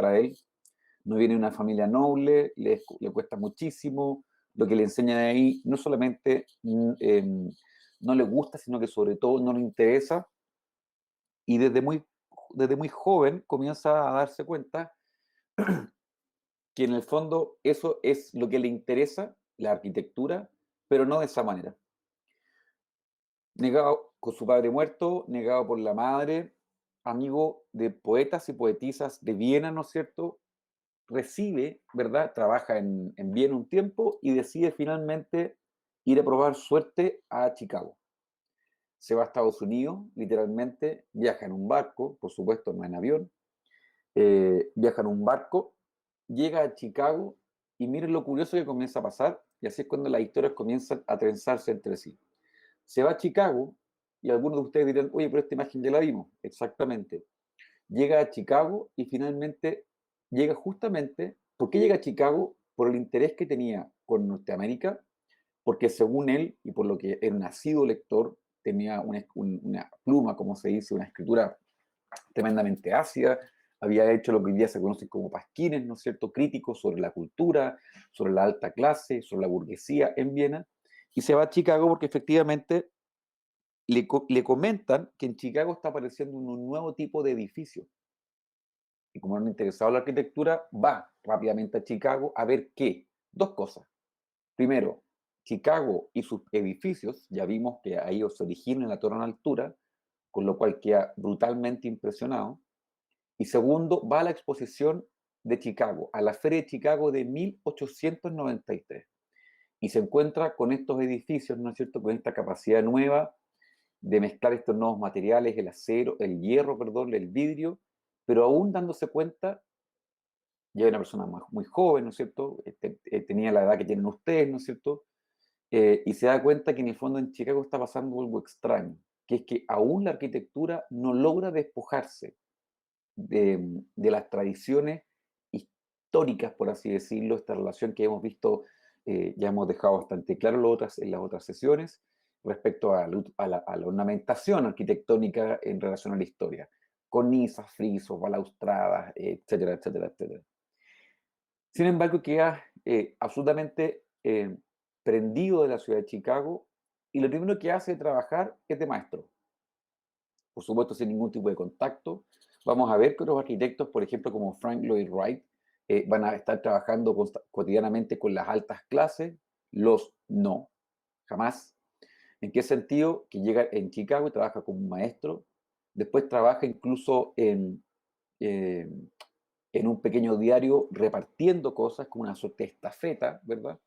para él. No viene de una familia noble, le cuesta muchísimo. Lo que le enseñan ahí no solamente no le gusta, sino que sobre todo no le interesa. Y desde muy joven comienza a darse cuenta que en el fondo eso es lo que le interesa, la arquitectura, pero no de esa manera. Negado con su padre muerto, negado por la madre, amigo de poetas y poetisas de Viena, ¿no es cierto? Recibe, ¿verdad? Trabaja en Viena un tiempo y decide finalmente ir a probar suerte a Chicago. Se va a Estados Unidos, literalmente, viaja en un barco, por supuesto no en avión, viaja en un barco, llega a Chicago y miren lo curioso que comienza a pasar, y así es cuando las historias comienzan a trenzarse entre sí. Se va a Chicago y algunos de ustedes dirán, oye, pero esta imagen ya la vimos. Exactamente. Llega a Chicago y finalmente llega justamente, ¿por qué llega a Chicago? Por el interés que tenía con Norteamérica, porque según él, y por lo que era nacido lector, tenía una pluma, como se dice, una escritura tremendamente ácida, había hecho lo que hoy día se conoce como pasquines, ¿no es cierto?, críticos sobre la cultura, sobre la alta clase, sobre la burguesía en Viena, y se va a Chicago porque efectivamente le comentan que en Chicago está apareciendo un nuevo tipo de edificio. Y como no le interesaba la arquitectura, va rápidamente a Chicago a ver qué. Dos cosas. Primero, Chicago y sus edificios, ya vimos que ahí se originan en la Torre en altura, con lo cual queda brutalmente impresionado. Y segundo, va a la exposición de Chicago, a la Feria de Chicago de 1893. Y se encuentra con estos edificios, ¿no es cierto?, con esta capacidad nueva de mezclar estos nuevos materiales, el acero, el hierro, perdón, el vidrio, pero aún dándose cuenta, ya era una persona muy joven, ¿no es cierto? Tenía la edad que tienen ustedes, ¿no es cierto? Y se da cuenta que en el fondo en Chicago está pasando algo extraño, que es que aún la arquitectura no logra despojarse de las tradiciones históricas, por así decirlo, esta relación que hemos visto, ya hemos dejado bastante claro en las otras sesiones, respecto a la ornamentación arquitectónica en relación a la historia, cornisas, frisos, balaustradas, etcétera, etcétera, etcétera. Sin embargo, queda absolutamente prendido de la ciudad de Chicago y lo primero que hace es trabajar es de maestro, por supuesto sin ningún tipo de contacto. Vamos a ver que los arquitectos, por ejemplo, como Frank Lloyd Wright, van a estar trabajando cotidianamente con las altas clases, los no, jamás. ¿En qué sentido? Que llega en Chicago y trabaja como un maestro, después trabaja incluso eh, en un pequeño diario repartiendo cosas como una suerte de estafeta, ¿verdad?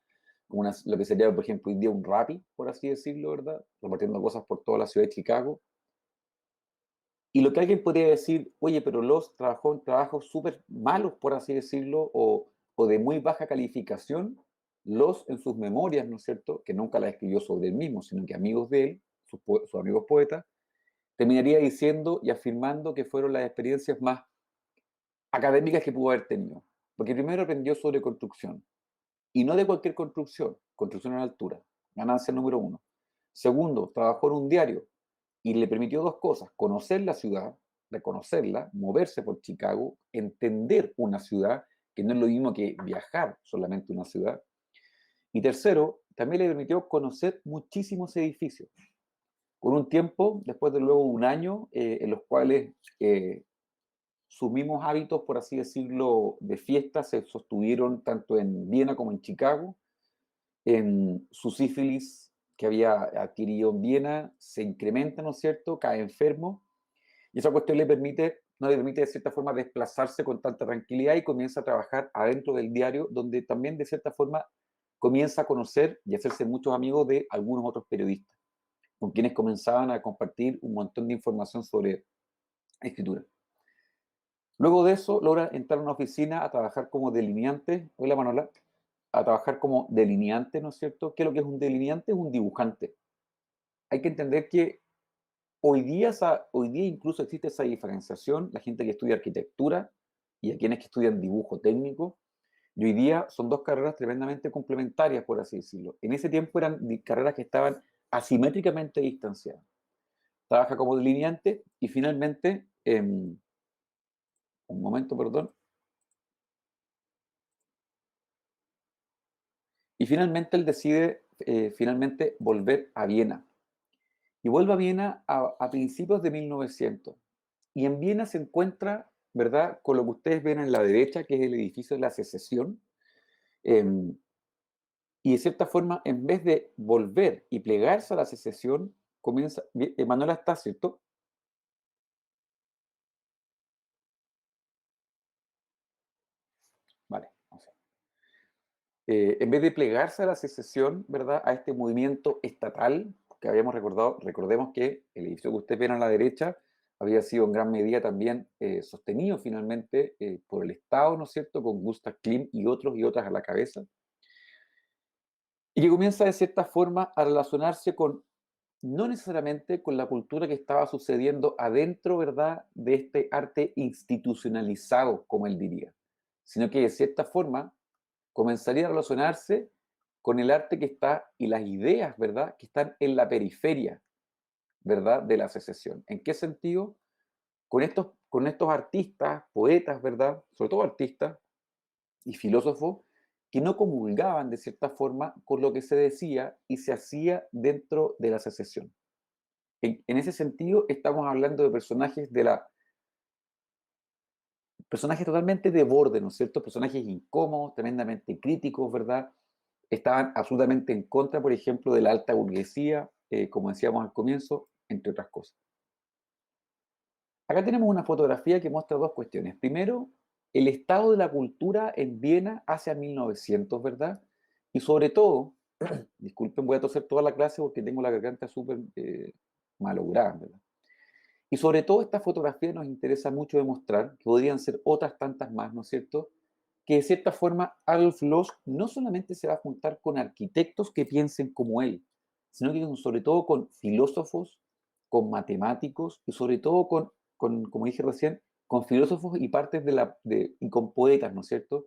Como lo que sería, por ejemplo, hoy día un Rappi, por así decirlo, ¿verdad? Repartiendo cosas por toda la ciudad de Chicago. Y lo que alguien podría decir, oye, pero Los trabajó en trabajos súper malos, por así decirlo, o de muy baja calificación, Los en sus memorias, ¿no es cierto?, que nunca las escribió sobre él mismo, sino que amigos de él, sus amigos poetas, terminaría diciendo y afirmando que fueron las experiencias más académicas que pudo haber tenido. Porque primero aprendió sobre construcción, y no de cualquier construcción, construcción en altura, ganancia número uno. Segundo, trabajó en un diario, y le permitió dos cosas: conocer la ciudad, reconocerla, moverse por Chicago, entender una ciudad, que no es lo mismo que viajar solamente a una ciudad. Y tercero, también le permitió conocer muchísimos edificios. Con un tiempo, después de luego un año, en los cuales sus mismos hábitos, por así decirlo, de fiesta se sostuvieron tanto en Viena como en Chicago. En su sífilis que había adquirido en Viena se incrementa, ¿no es cierto? Cae enfermo. Y esa cuestión no le permite de cierta forma desplazarse con tanta tranquilidad y comienza a trabajar adentro del diario, donde también de cierta forma comienza a conocer y a hacerse muchos amigos de algunos otros periodistas, con quienes comenzaban a compartir un montón de información sobre escritura. Luego de eso, logra entrar a una oficina a trabajar como delineante. Hola, Manola. A trabajar como delineante, ¿no es cierto? ¿Qué es lo que es un delineante? Es un dibujante. Hay que entender que hoy día incluso existe esa diferenciación, la gente que estudia arquitectura y a quienes que estudian dibujo técnico, y hoy día son dos carreras tremendamente complementarias, por así decirlo. En ese tiempo eran carreras que estaban asimétricamente distanciadas. Trabaja como delineante y finalmente, un momento, perdón, Y finalmente él decide finalmente volver a Viena. Y vuelve a Viena a principios de 1900. Y en Viena se encuentra, ¿verdad?, con lo que ustedes ven en la derecha, que es el edificio de la Secesión. em, y de cierta forma, en vez de volver y plegarse a la Secesión, comienza, Manuela está, ¿cierto? Vale, o sea, en vez de plegarse a la secesión, ¿verdad? A este movimiento estatal que habíamos recordado, recordemos que el edificio que ustedes ven a la derecha había sido en gran medida también sostenido finalmente por el Estado, ¿no es cierto?, con Gustav Klimt y otros y otras a la cabeza, y que comienza de cierta forma a relacionarse con, no necesariamente con la cultura que estaba sucediendo adentro, ¿verdad?, de este arte institucionalizado, como él diría, sino que de cierta forma comenzaría a relacionarse con el arte que está y las ideas, ¿verdad?, que están en la periferia, ¿verdad?, de la secesión. ¿En qué sentido? Con estos artistas, poetas, ¿verdad?, sobre todo artistas y filósofos, que no comulgaban de cierta forma con lo que se decía y se hacía dentro de la secesión. En ese sentido, estamos hablando de personajes totalmente de borde, ¿no es cierto? Personajes incómodos, tremendamente críticos, ¿verdad? Estaban absolutamente en contra, por ejemplo, de la alta burguesía, como decíamos al comienzo, entre otras cosas. Acá tenemos una fotografía que muestra dos cuestiones. Primero, el estado de la cultura en Viena hacia 1900, ¿verdad? Y sobre todo, disculpen, voy a toser toda la clase porque tengo la garganta súper malograda, ¿verdad? Y sobre todo esta fotografía nos interesa mucho demostrar, que podrían ser otras tantas más, ¿no es cierto?, que de cierta forma Adolf Loos no solamente se va a juntar con arquitectos que piensen como él, sino que sobre todo con filósofos, con matemáticos y sobre todo como dije recién, con filósofos y partes y con poetas, ¿no es cierto?,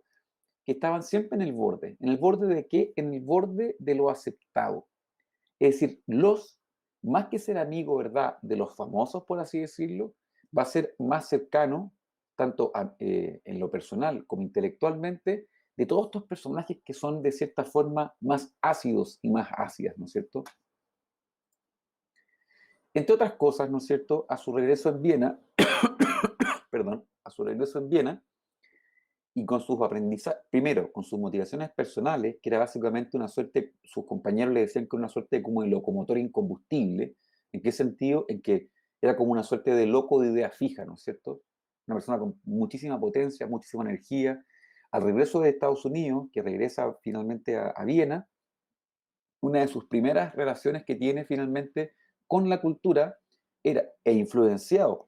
que estaban siempre en el borde. ¿En el borde de qué? En el borde de lo aceptado. Es decir, más que ser amigo, ¿verdad?, de los famosos, por así decirlo, va a ser más cercano, tanto en lo personal como intelectualmente, de todos estos personajes que son de cierta forma más ácidos y más ácidas, ¿no es cierto? Entre otras cosas, ¿no es cierto?, a su regreso en Viena, perdón, a su regreso en Viena, y con sus aprendizajes, primero, con sus motivaciones personales, que era básicamente una suerte, sus compañeros le decían que era una suerte como de locomotor incombustible. ¿En qué sentido? En que era como una suerte de loco de idea fija, ¿no es cierto? Una persona con muchísima potencia, muchísima energía. Al regreso de Estados Unidos, que regresa finalmente a Viena, una de sus primeras relaciones que tiene finalmente con la cultura e influenciado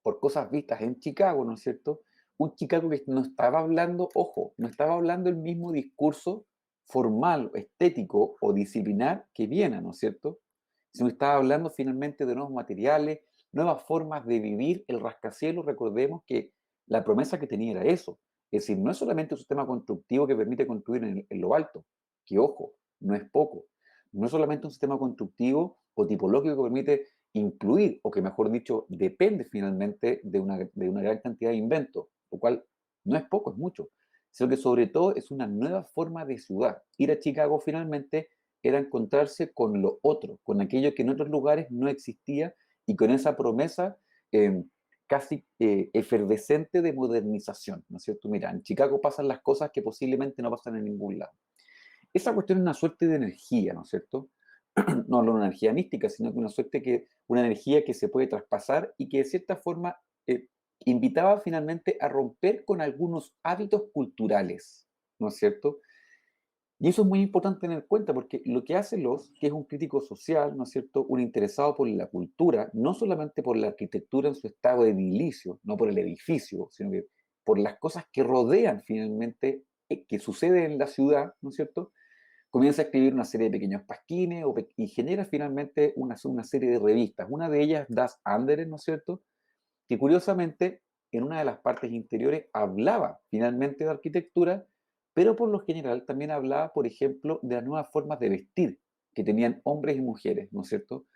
por cosas vistas en Chicago, ¿no es cierto? Un Chicago que no estaba hablando, ojo, no estaba hablando el mismo discurso formal, estético o disciplinar que Viena, ¿no es cierto? Sino que estaba hablando finalmente de nuevos materiales, nuevas formas de vivir el rascacielos. Recordemos que la promesa que tenía era eso. Es decir, no es solamente un sistema constructivo que permite construir en lo alto, que ojo, no es poco. No es solamente un sistema constructivo o tipológico que permite incluir, o que mejor dicho, depende finalmente de una gran cantidad de inventos, lo cual no es poco, es mucho, sino que sobre todo es una nueva forma de ciudad. Ir a Chicago finalmente era encontrarse con lo otro, con aquello que en otros lugares no existía y con esa promesa eh, casi efervescente de modernización, ¿no es cierto? Mira, en Chicago pasan las cosas que posiblemente no pasan en ningún lado. Esa cuestión es una suerte de energía, ¿no es cierto? No hablo de una energía mística, sino que una energía que se puede traspasar y que de cierta forma eh, invitaba finalmente a romper con algunos hábitos culturales, ¿no es cierto? Y eso es muy importante tener en cuenta porque lo que hace que es un crítico social, ¿no es cierto? Un interesado por la cultura, no solamente por la arquitectura en su estado edilicio, no por el edificio, sino que por las cosas que rodean finalmente, que sucede en la ciudad, ¿no es cierto? Comienza a escribir una serie de pequeños pasquines y genera finalmente una serie de revistas. Una de ellas, Das Andere, ¿no es cierto?, que curiosamente en una de las partes interiores hablaba finalmente de arquitectura, pero por lo general también hablaba, por ejemplo, de las nuevas formas de vestir que tenían hombres y mujeres, ¿no es cierto?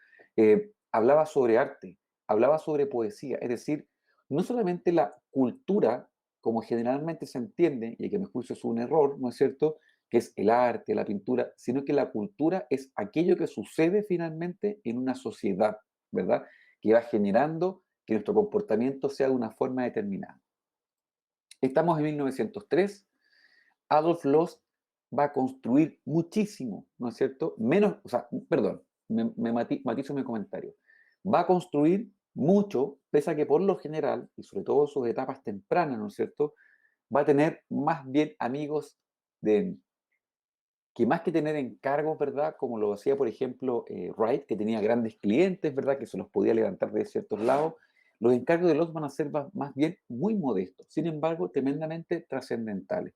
Hablaba sobre arte, hablaba sobre poesía, es decir, no solamente la cultura, como generalmente se entiende, y que a mi juicio es un error, ¿no es cierto?, que es el arte, la pintura, sino que la cultura es aquello que sucede finalmente en una sociedad, ¿verdad? Que va generando que nuestro comportamiento sea de una forma determinada. Estamos en 1903, Adolf Loos va a construir muchísimo, ¿no es cierto? Menos, o sea, perdón, matizo mi comentario. Va a construir mucho, pese a que por lo general, y sobre todo en sus etapas tempranas, ¿no es cierto?, va a tener más bien amigos de, que más que tener encargos, ¿verdad? Como lo hacía, por ejemplo, Wright, que tenía grandes clientes, ¿verdad? Que se los podía levantar de ciertos lados. Los encargos de los van a ser más bien muy modestos, sin embargo, tremendamente trascendentales.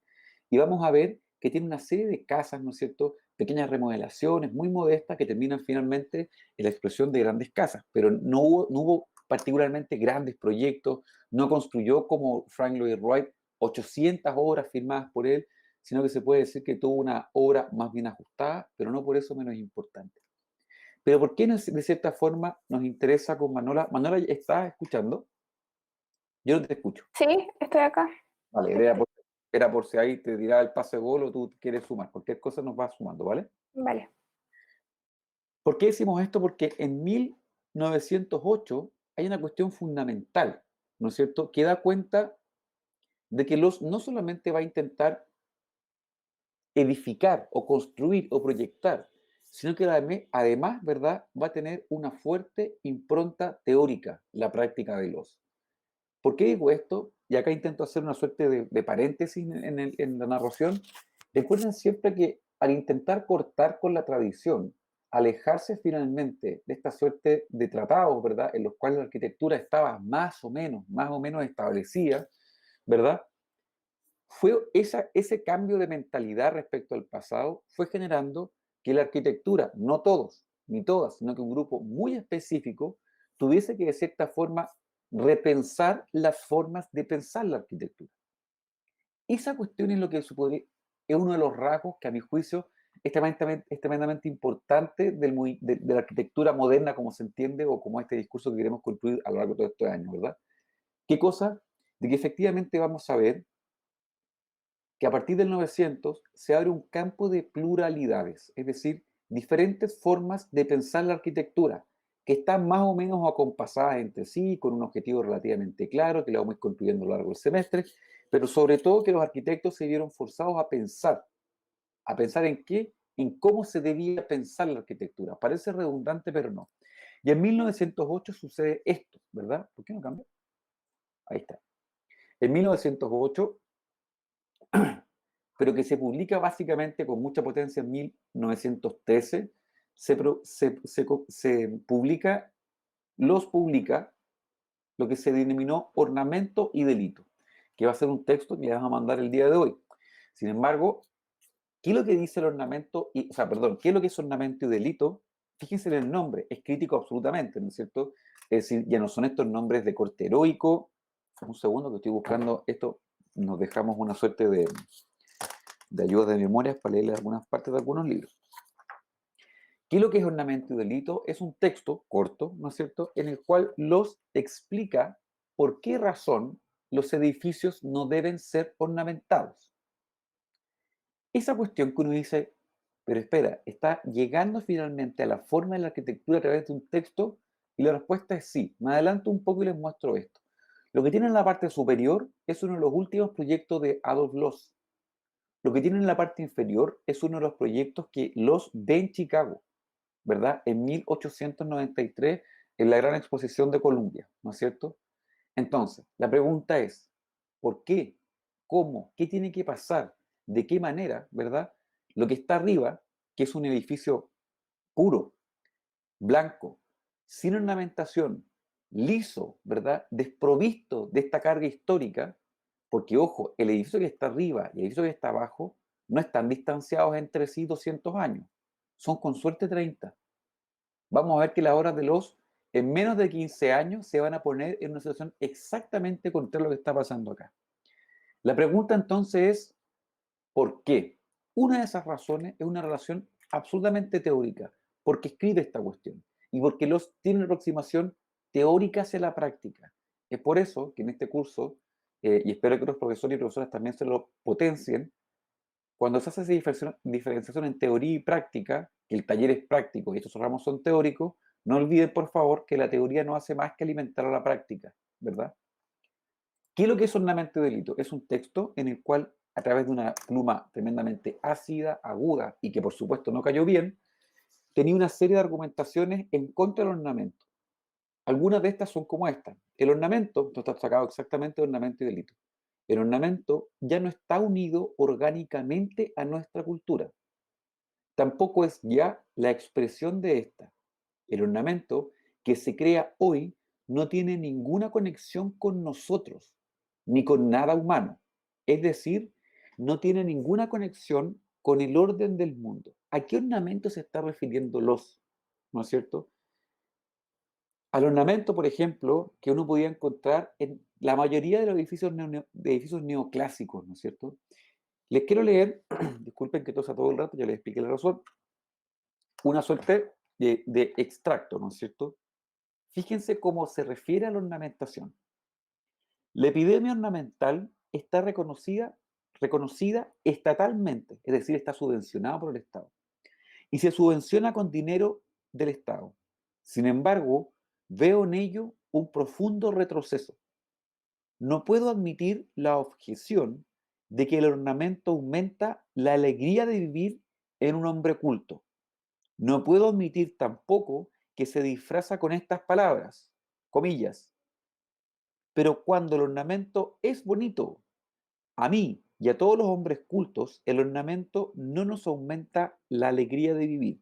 Y vamos a ver que tiene una serie de casas, ¿no es cierto? Pequeñas remodelaciones muy modestas que terminan finalmente en la explosión de grandes casas, pero no hubo particularmente grandes proyectos, no construyó como Frank Lloyd Wright 800 obras firmadas por él, sino que se puede decir que tuvo una obra más bien ajustada, pero no por eso menos importante. Pero ¿por qué de cierta forma nos interesa con Manola? Manola, ¿estás escuchando? Yo no te escucho. Sí, estoy acá. Vale, era por si ahí te dirá el pase de gol o tú quieres sumar. Cualquier cosa nos va sumando, ¿vale? Vale. ¿Por qué decimos esto? Porque en 1908 hay una cuestión fundamental, ¿no es cierto?, que da cuenta de que los no solamente va a intentar edificar o construir o proyectar, sino que además, ¿verdad?, va a tener una fuerte impronta teórica la práctica de los. ¿Por qué digo esto? Y acá intento hacer una suerte de paréntesis en la narración. Recuerden siempre que al intentar cortar con la tradición, alejarse finalmente de esta suerte de tratados, ¿verdad?, en los cuales la arquitectura estaba más o menos establecida, ¿verdad? Ese cambio de mentalidad respecto al pasado fue generando que la arquitectura, no todos ni todas, sino que un grupo muy específico, tuviese que de cierta forma repensar las formas de pensar la arquitectura. Esa cuestión es lo que es uno de los rasgos que a mi juicio es tremendamente importante de la arquitectura moderna como se entiende o como este discurso que queremos construir a lo largo de todos estos años, ¿verdad? ¿Qué cosa? De que efectivamente vamos a ver que a partir del 900 se abre un campo de pluralidades, es decir, diferentes formas de pensar la arquitectura, que están más o menos acompasadas entre sí, con un objetivo relativamente claro, que lo vamos a ir construyendo a lo largo del semestre, pero sobre todo que los arquitectos se vieron forzados a pensar en qué, en cómo se debía pensar la arquitectura. Parece redundante, pero no. Y en 1908 sucede esto, ¿verdad? ¿Por qué no cambia? Ahí está. En 1908 pero que se publica básicamente con mucha potencia en 1913, publica lo que se denominó Ornamento y Delito, que va a ser un texto que le vamos a mandar el día de hoy. Sin embargo, ¿qué es lo que dice el ornamento? ¿Qué es lo que es ornamento y delito? Fíjense en el nombre, es crítico absolutamente, ¿no es cierto? Es decir, ya no son estos nombres de corte heroico. Un segundo que estoy buscando esto, nos dejamos una suerte de ayuda de memorias para leer algunas partes de algunos libros. ¿Qué es lo que es ornamento y delito? Es un texto corto, ¿no es cierto?, en el cual los explica por qué razón los edificios no deben ser ornamentados. Esa cuestión que uno dice, pero espera, está llegando finalmente a la forma de la arquitectura a través de un texto, y la respuesta es sí. Me adelanto un poco y les muestro esto. Lo que tiene en la parte superior es uno de los últimos proyectos de Adolf Loos. Lo que tiene en la parte inferior es uno de los proyectos que Loos ve en Chicago, ¿verdad? En 1893, en la gran exposición de Columbia, ¿no es cierto? Entonces, la pregunta es, ¿por qué? ¿Cómo? ¿Qué tiene que pasar? ¿De qué manera? ¿Verdad? Lo que está arriba, que es un edificio puro, blanco, sin ornamentación, liso, ¿verdad? Desprovisto de esta carga histórica, porque ojo, el edificio que está arriba y el edificio que está abajo no están distanciados entre sí 200 años, son con suerte 30. Vamos a ver que las obras de los en menos de 15 años se van a poner en una situación exactamente contraria a lo que está pasando acá. La pregunta entonces es, ¿por qué? Una de esas razones es una relación absolutamente teórica, porque escribe esta cuestión y porque los tiene una aproximación teórica hacia la práctica. Es por eso que en este curso, y espero que los profesores y profesoras también se lo potencien, Cuando se hace esa diferenciación en teoría y práctica, que el taller es práctico y estos ramos son teóricos, no olviden, por favor, que la teoría no hace más que alimentar a la práctica, ¿verdad? ¿Qué es lo que es ornamento y delito? Es un texto en el cual, a través de una pluma tremendamente ácida, aguda, y que por supuesto no cayó bien, tenía una serie de argumentaciones en contra del ornamento. Algunas de estas son como esta. El ornamento, esto está sacado exactamente de ornamento y delito. El ornamento ya no está unido orgánicamente a nuestra cultura. Tampoco es ya la expresión de esta. El ornamento que se crea hoy no tiene ninguna conexión con nosotros, ni con nada humano. Es decir, no tiene ninguna conexión con el orden del mundo. ¿A qué ornamento se está refiriendo los? ¿No es cierto? Al ornamento, por ejemplo, que uno podía encontrar en la mayoría de los edificios, de edificios neoclásicos, ¿no es cierto? Les quiero leer, disculpen que tosa todo el rato, ya les expliqué la razón, una suerte de extracto, ¿no es cierto? Fíjense cómo se refiere a la ornamentación. La epidemia ornamental está reconocida estatalmente, es decir, está subvencionada por el Estado. Y se subvenciona con dinero del Estado. Sin embargo, veo en ello un profundo retroceso. No puedo admitir la objeción de que el ornamento aumenta la alegría de vivir en un hombre culto. No puedo admitir tampoco que se disfraza con estas palabras, comillas, pero cuando el ornamento es bonito, a mí y a todos los hombres cultos, el ornamento no nos aumenta la alegría de vivir.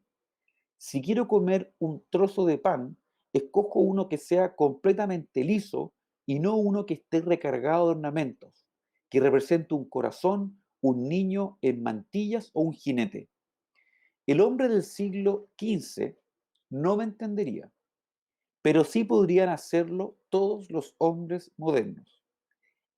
Si quiero comer un trozo de pan, escojo uno que sea completamente liso y no uno que esté recargado de ornamentos, que represente un corazón, un niño en mantillas o un jinete. El hombre del siglo XV no me entendería, pero sí podrían hacerlo todos los hombres modernos.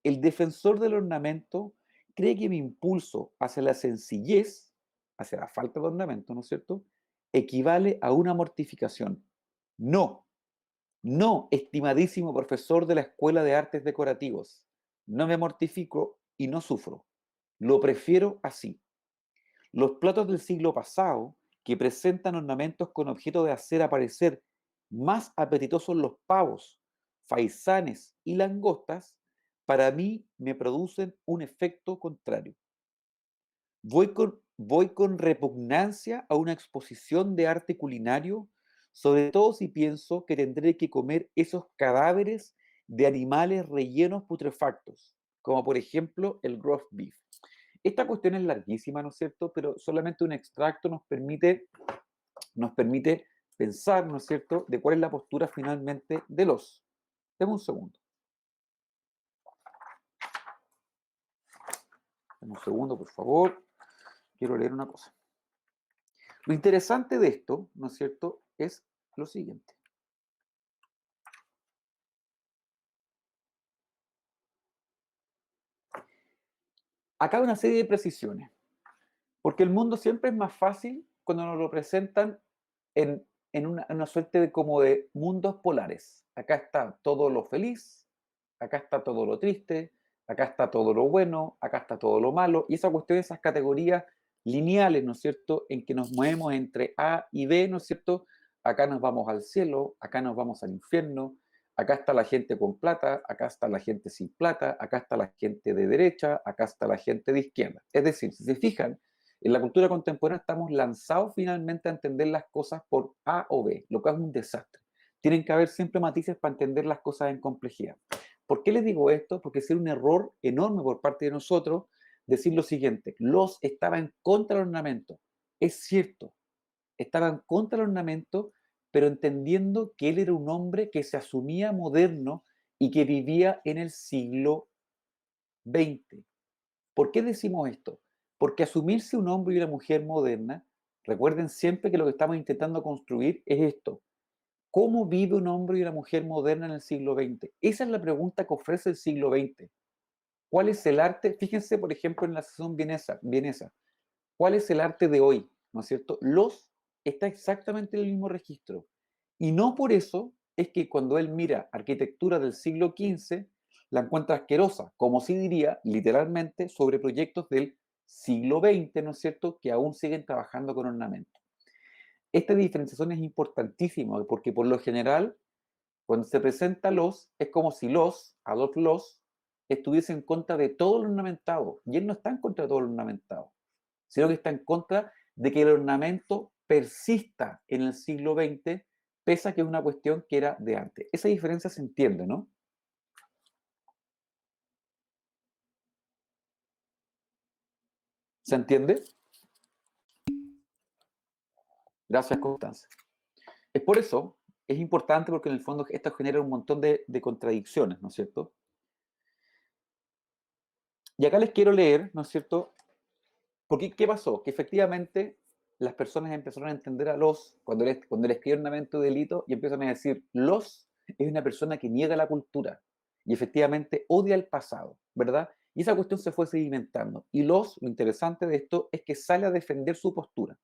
El defensor del ornamento cree que mi impulso hacia la sencillez, hacia la falta de ornamento, ¿no es cierto?, equivale a una mortificación. No, no, estimadísimo profesor de la Escuela de Artes Decorativos. No me mortifico y no sufro. Lo prefiero así. Los platos del siglo pasado, que presentan ornamentos con objeto de hacer aparecer más apetitosos los pavos, faisanes y langostas, para mí me producen un efecto contrario. Voy con repugnancia a una exposición de arte culinario, sobre todo si pienso que tendré que comer esos cadáveres de animales rellenos putrefactos, como por ejemplo el roast beef. Esta cuestión es larguísima, ¿no es cierto? Pero solamente un extracto nos permite pensar, ¿no es cierto?, de cuál es la postura finalmente de los. Deme un segundo. Deme un segundo, por favor. Quiero leer una cosa. Lo interesante de esto, ¿no es cierto?, es lo siguiente. Acá hay una serie de precisiones, porque el mundo siempre es más fácil cuando nos lo presentan en una suerte de como de mundos polares. Acá está todo lo feliz, acá está todo lo triste, acá está todo lo bueno, acá está todo lo malo, y esa cuestión, esas categorías lineales, ¿no es cierto?, en que nos movemos entre A y B, ¿no es cierto? Acá nos vamos al cielo, acá nos vamos al infierno, acá está la gente con plata, acá está la gente sin plata, acá está la gente de derecha, acá está la gente de izquierda. Es decir, si se fijan, en la cultura contemporánea estamos lanzados finalmente a entender las cosas por A o B, lo que es un desastre. Tienen que haber siempre matices para entender las cosas en complejidad. ¿Por qué les digo esto? Porque sería un error enorme por parte de nosotros decir lo siguiente: los estaba en contra del ornamento. Es cierto, estaba en contra del ornamento, pero entendiendo que él era un hombre que se asumía moderno y que vivía en el siglo XX. ¿Por qué decimos esto? Porque asumirse un hombre y una mujer moderna, recuerden siempre que lo que estamos intentando construir es esto: ¿cómo vive un hombre y una mujer moderna en el siglo XX? Esa es la pregunta que ofrece el siglo XX. ¿Cuál es el arte? Fíjense, por ejemplo, en la sesión vienesa. ¿Cuál es el arte de hoy? ¿No es cierto? Los está exactamente en el mismo registro. Y no por eso es que cuando él mira arquitectura del siglo XV, la encuentra asquerosa, como si diría literalmente sobre proyectos del siglo XX, ¿no es cierto?, que aún siguen trabajando con ornamentos. Esta diferenciación es importantísima porque por lo general, cuando se presenta los, es como si Adolf Loos, estuviese en contra de todo lo ornamentado. Y él no está en contra de todo lo ornamentado, sino que está en contra de que el ornamento persista en el siglo XX, pese a que es una cuestión que era de antes. Esa diferencia se entiende, ¿no? ¿Se entiende? Gracias, Constanza. Es por eso, es importante porque en el fondo esto genera un montón de contradicciones, ¿no es cierto? Y acá les quiero leer, ¿no es cierto? Porque, ¿qué pasó? Que efectivamente las personas empezaron a entender a Los, cuando él escribe ornamento de delito, y empiezan a decir, Los es una persona que niega la cultura y efectivamente odia el pasado, ¿verdad? Y esa cuestión se fue sedimentando. Y Los, lo interesante de esto es que sale a defender su postura.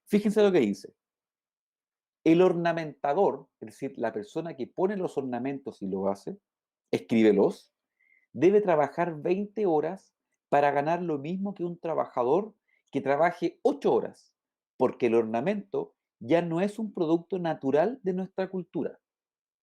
Fíjense lo que dice. El ornamentador, es decir, la persona que pone los ornamentos y lo hace, escríbelos, debe trabajar 20 horas para ganar lo mismo que un trabajador que trabaje 8 horas, porque el ornamento ya no es un producto natural de nuestra cultura,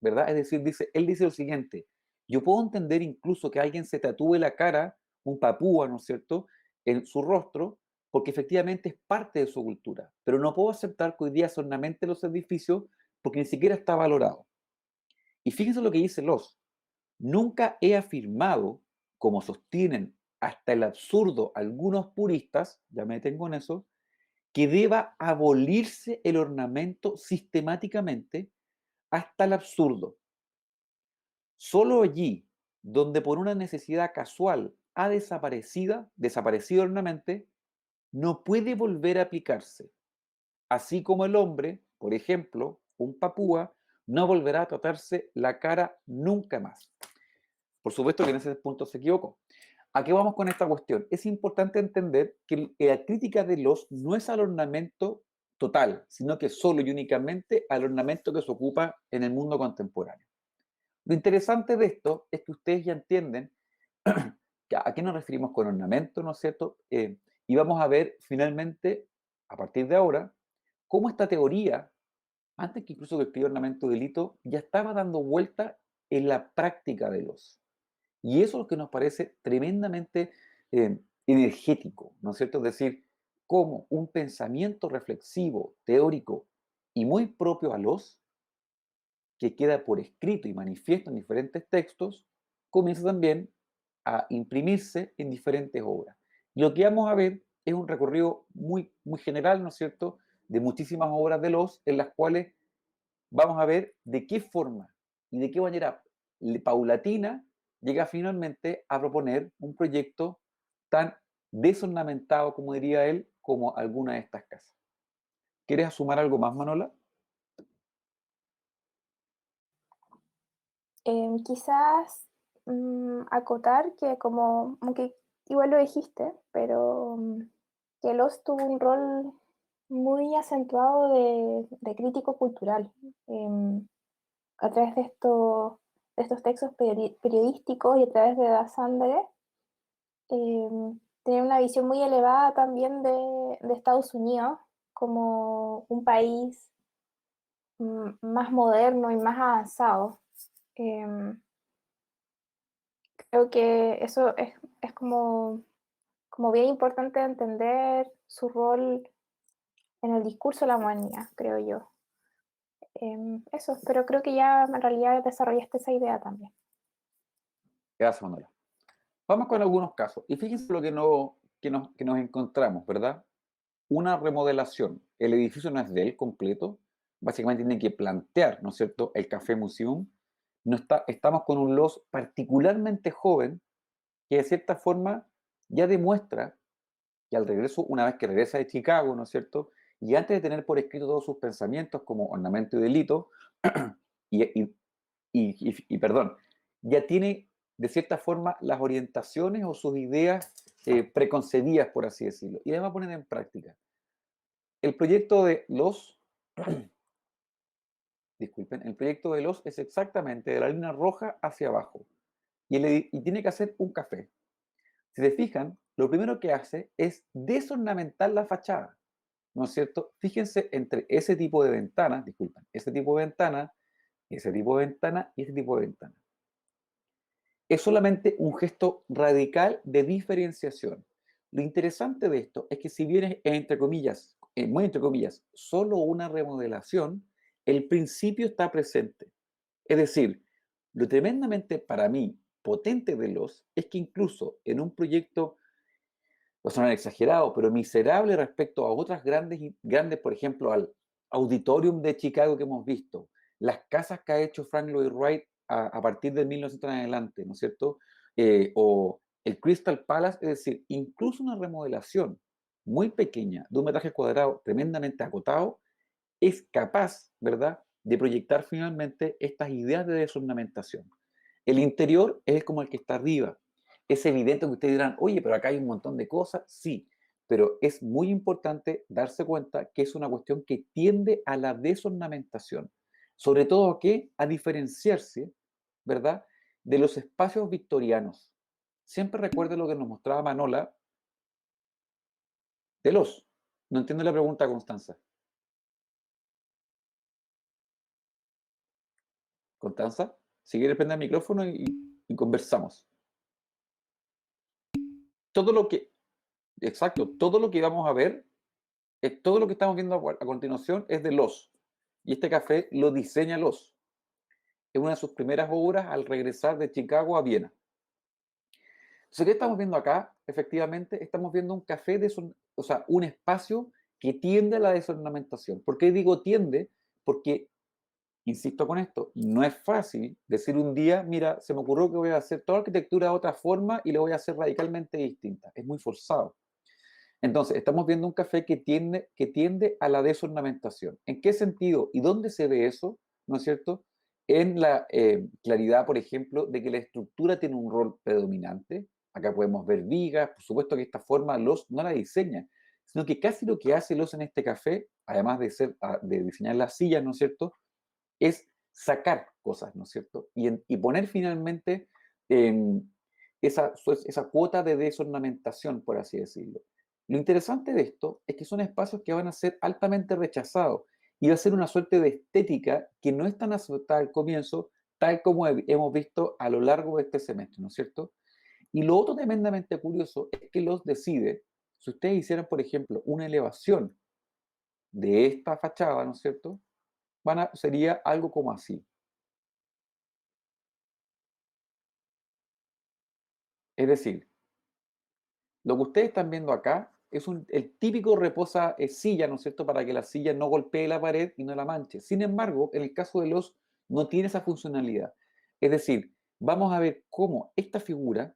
¿verdad? Es decir, él dice lo siguiente, yo puedo entender incluso que alguien se tatúe la cara, un papúa, ¿no es cierto?, en su rostro, porque efectivamente es parte de su cultura, pero no puedo aceptar que hoy día se ornamente los edificios porque ni siquiera está valorado. Y fíjense lo que dice Los, nunca he afirmado, como sostienen hasta el absurdo algunos puristas, ya me detengo en eso, que deba abolirse el ornamento sistemáticamente hasta el absurdo. Solo allí donde por una necesidad casual ha desaparecido el ornamento, no puede volver a aplicarse. Así como el hombre, por ejemplo, un papúa, no volverá a tratarse la cara nunca más. Por supuesto que en ese punto se equivocó. ¿A qué vamos con esta cuestión? Es importante entender que la crítica de Los no es al ornamento total, sino que solo y únicamente al ornamento que se ocupa en el mundo contemporáneo. Lo interesante de esto es que ustedes ya entienden a qué nos referimos con ornamento, ¿no es cierto? Y vamos a ver finalmente, a partir de ahora, cómo esta teoría, antes que incluso que escribió ornamento delito, ya estaba dando vuelta en la práctica de Los. Y eso es lo que nos parece tremendamente energético, ¿no es cierto? Es decir, cómo un pensamiento reflexivo, teórico y muy propio a Los, que queda por escrito y manifiesto en diferentes textos, comienza también a imprimirse en diferentes obras. Y lo que vamos a ver es un recorrido muy, muy general, ¿no es cierto?, de muchísimas obras de Los, en las cuales vamos a ver de qué forma y de qué manera paulatina llega finalmente a proponer un proyecto tan desornamentado, como diría él, como alguna de estas casas. ¿Quieres sumar algo más, Manola? Quizás acotar que como, aunque igual lo dijiste, pero que Loss tuvo un rol muy acentuado de crítico cultural a través de estos textos periodísticos y a través de Das Sandere. Tenía una visión muy elevada también de Estados Unidos como un país más moderno y más avanzado. Em, Creo que eso es como bien importante entender su rol en el discurso de la humanidad, creo yo. Eso, pero creo que ya en realidad desarrollaste esa idea también. Gracias, Manola. Vamos con algunos casos. Y fíjense lo que nos encontramos, ¿verdad? Una remodelación. El edificio no es de él completo. Básicamente tiene que plantear, ¿no es cierto?, el Café Museum. No estamos con un Los particularmente joven que de cierta forma ya demuestra que al regreso, una vez que regresa de Chicago, ¿no es cierto? Y antes de tener por escrito todos sus pensamientos como ornamento y delito, y, y, perdón, ya tiene de cierta forma las orientaciones o sus ideas preconcebidas, por así decirlo, y las va a poner en práctica. El proyecto de Los, disculpen, el proyecto de Los es exactamente de la línea roja hacia abajo, y tiene que hacer un café. Si se fijan, lo primero que hace es desornamentar la fachada, ¿no es cierto? Fíjense entre ese tipo de ventanas, disculpen, ese tipo de ventana, ese tipo de ventana y ese tipo de ventana. Es solamente un gesto radical de diferenciación. Lo interesante de esto es que si bien es, entre comillas, muy entre comillas, solo una remodelación, el principio está presente. Es decir, lo tremendamente para mí potente de los es que incluso en un proyecto, va a sonar exagerado, pero miserable respecto a otras grandes, por ejemplo, al Auditorium de Chicago que hemos visto, las casas que ha hecho Frank Lloyd Wright a partir de 1900 en adelante, ¿no es cierto? O el Crystal Palace, es decir, incluso una remodelación muy pequeña, de un metraje cuadrado tremendamente acotado, es capaz, ¿verdad?, de proyectar finalmente estas ideas de desornamentación. El interior es como el que está arriba. Es evidente que ustedes dirán, oye, pero acá hay un montón de cosas. Sí, pero es muy importante darse cuenta que es una cuestión que tiende a la desornamentación. Sobre todo que a diferenciarse, ¿verdad?, de los espacios victorianos. Siempre recuerde lo que nos mostraba Manola de los. No entiendo la pregunta, Constanza. Constanza, si quieres prender el micrófono y conversamos. Todo lo que, exacto, todo lo que vamos a ver, todo lo que estamos viendo a continuación es de Los. Y este café lo diseña Los. Es una de sus primeras obras al regresar de Chicago a Viena. Entonces, ¿qué estamos viendo acá? Efectivamente, estamos viendo un café, o sea, un espacio que tiende a la desornamentación. ¿Por qué digo tiende? Porque insisto con esto, no es fácil decir un día, mira, se me ocurrió que voy a hacer toda arquitectura de otra forma y lo voy a hacer radicalmente distinta. Es muy forzado. Entonces, estamos viendo un café que tiende a la desornamentación. ¿En qué sentido y dónde se ve eso? ¿No es cierto? En la claridad, por ejemplo, de que la estructura tiene un rol predominante. Acá podemos ver vigas, por supuesto que esta forma Los no la diseña, sino que casi lo que hace Los en este café, además de diseñar las sillas, ¿no es cierto?, es sacar cosas, ¿no es cierto? Y poner finalmente eh, esa cuota de desornamentación, por así decirlo. Lo interesante de esto es que son espacios que van a ser altamente rechazados y va a ser una suerte de estética que no es tan aceptada al comienzo, tal como hemos visto a lo largo de este semestre, ¿no es cierto? Y lo otro tremendamente curioso es que los decide, si ustedes hicieran, por ejemplo, una elevación de esta fachada, ¿no es cierto?, sería algo como así. Es decir, lo que ustedes están viendo acá es el típico reposa silla, ¿no es cierto?, para que la silla no golpee la pared y no la manche. Sin embargo, en el caso de los, no tiene esa funcionalidad. Es decir, vamos a ver cómo esta figura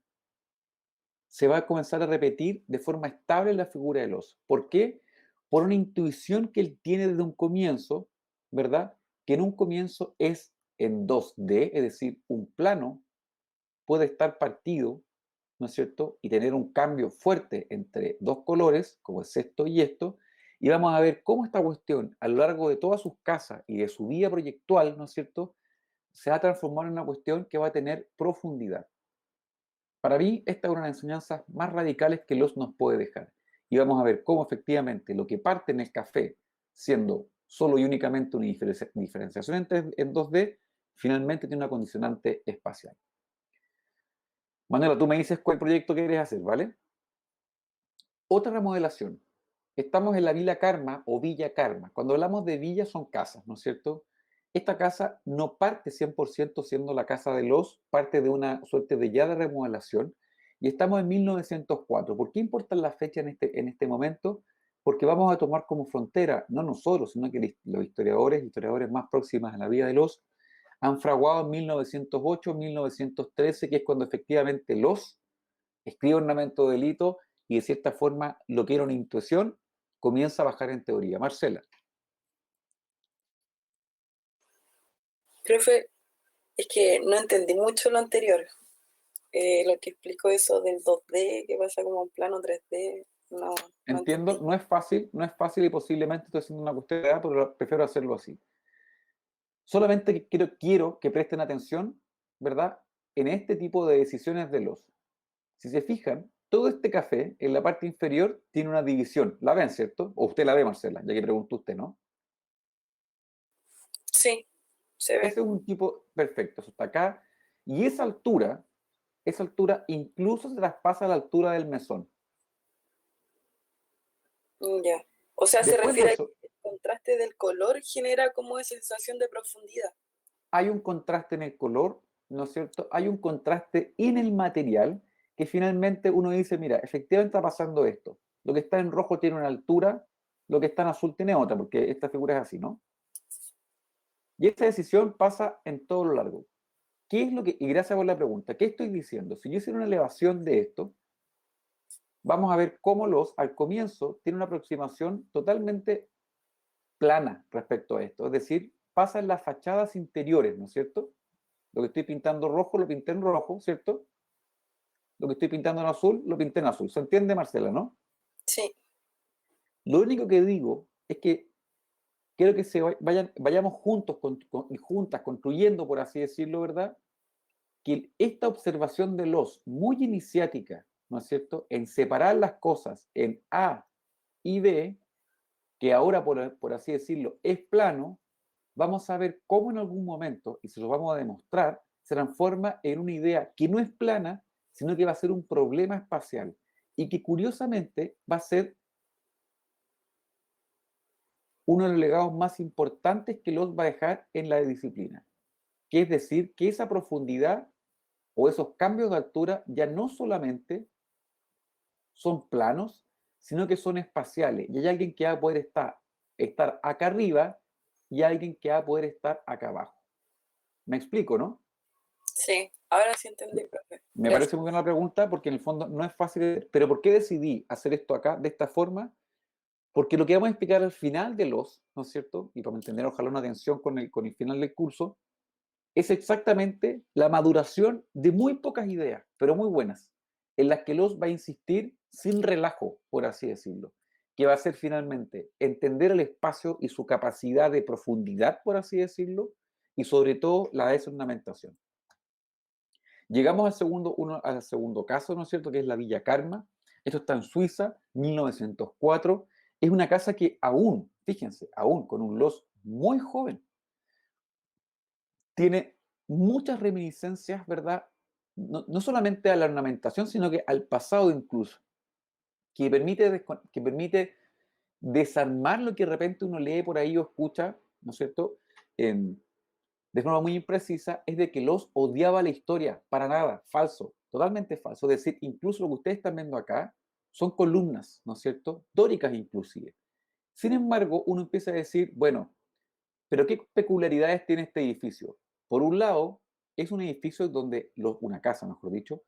se va a comenzar a repetir de forma estable en la figura de los. ¿Por qué? Por una intuición que él tiene desde un comienzo, ¿verdad? Que en un comienzo es en 2D, es decir, un plano puede estar partido, ¿no es cierto?, y tener un cambio fuerte entre dos colores, como es esto y esto, y vamos a ver cómo esta cuestión, a lo largo de todas sus casas y de su vida proyectual, ¿no es cierto?, se va a transformar en una cuestión que va a tener profundidad. Para mí, esta es una de las enseñanzas más radicales que los nos puede dejar. Y vamos a ver cómo efectivamente lo que parte en el café, siendo solo y únicamente una diferenciación en 2D, finalmente tiene una condicionante espacial. Manuela, tú me dices cuál proyecto quieres hacer, ¿vale? Otra remodelación. Estamos en la Villa Karma o Villa Karma. Cuando hablamos de villas son casas, ¿no es cierto? Esta casa no parte 100% siendo la casa de los, parte de una suerte de ya de remodelación. Y estamos en 1904. ¿Por qué importa la fecha en este momento? Porque vamos a tomar como frontera, no nosotros, sino que los historiadores más próximos a la vida de los, han fraguado en 1908, 1913, que es cuando efectivamente los escribe ornamento de delito y de cierta forma lo que era una intuición comienza a bajar en teoría. Marcela, Profe, es que no entendí mucho lo anterior. Lo que explicó eso del 2D, que pasa como un plano 3D, no entiendo, entendí. no es fácil y posiblemente estoy haciendo una cuestión de edad, pero prefiero hacerlo así. Solamente que quiero que presten atención, ¿verdad?, en este tipo de decisiones de los. Si se fijan, todo este café, en la parte inferior, tiene una división. ¿La ven, cierto? O usted la ve, Marcela, ya que preguntó usted, ¿no? Sí, se ve. Ese es un tipo perfecto, eso está acá. Y esa altura incluso se traspasa a la altura del mesón. Ya. O sea, se Después de refiere a que eso, el contraste del color genera como esa sensación de profundidad. hay un contraste en el color, ¿no es cierto? Hay un contraste en el material que finalmente uno dice, mira, efectivamente está pasando esto. Lo que está en rojo tiene una altura, lo que está en azul tiene otra, porque esta figura es así, ¿no? Y esta decisión pasa en todo lo largo. ¿Qué es lo que, y gracias por la pregunta, ¿qué estoy diciendo? Si yo hiciera una elevación de esto, vamos a ver cómo al comienzo, tiene una aproximación totalmente plana respecto a esto. Es decir, pasa en las fachadas interiores, ¿no es cierto? Lo que estoy pintando rojo, lo pinté en rojo, ¿cierto? Lo que estoy pintando en azul, lo pinté en azul. ¿Se entiende, Marcela, no? Sí, Lo único que digo es que quiero que vayamos juntos y juntas construyendo, por así decirlo, ¿verdad? Que esta observación de los muy iniciática, ¿no es cierto?, en separar las cosas en A y B, que ahora, por así decirlo, es plano, vamos a ver cómo en algún momento, y se lo vamos a demostrar, se transforma en una idea que no es plana, sino que va a ser un problema espacial, y que curiosamente va a ser uno de los legados más importantes que los va a dejar en la disciplina, que es decir, que esa profundidad o esos cambios de altura ya no solamente son planos, sino que son espaciales. Y hay alguien que va a poder estar acá arriba y alguien que va a poder estar acá abajo. ¿Me explico, no? sí. Ahora sí entendí, profe. Me Gracias. parece muy buena la pregunta porque en el fondo no es fácil. Pero ¿por qué decidí hacer esto acá de esta forma? Porque lo que vamos a explicar al final de ¿no es cierto? Y para mantener ojalá una atención con el final del curso, es exactamente la maduración de muy pocas ideas, pero muy buenas, en las que los va a insistir sin relajo, por así decirlo, que va a ser finalmente entender el espacio y su capacidad de profundidad, por así decirlo, y sobre todo la desornamentación. Llegamos al segundo caso, ¿no es cierto?, que es la Villa Karma. Esto está en Suiza, 1904. Es una casa que aún, fíjense, aún con un Loss muy joven, tiene muchas reminiscencias, ¿verdad? No solamente a la ornamentación, sino que al pasado incluso, que permite desarmar lo que de repente uno lee por ahí o escucha, ¿no es cierto? De forma muy imprecisa, es de que los odiaba la historia, para nada, falso, totalmente falso. Es decir, incluso lo que ustedes están viendo acá son columnas, ¿no es cierto? Dóricas inclusive. Sin embargo, uno empieza a decir, bueno, pero ¿qué peculiaridades tiene este edificio? Por un lado, es un edificio donde, una casa mejor dicho,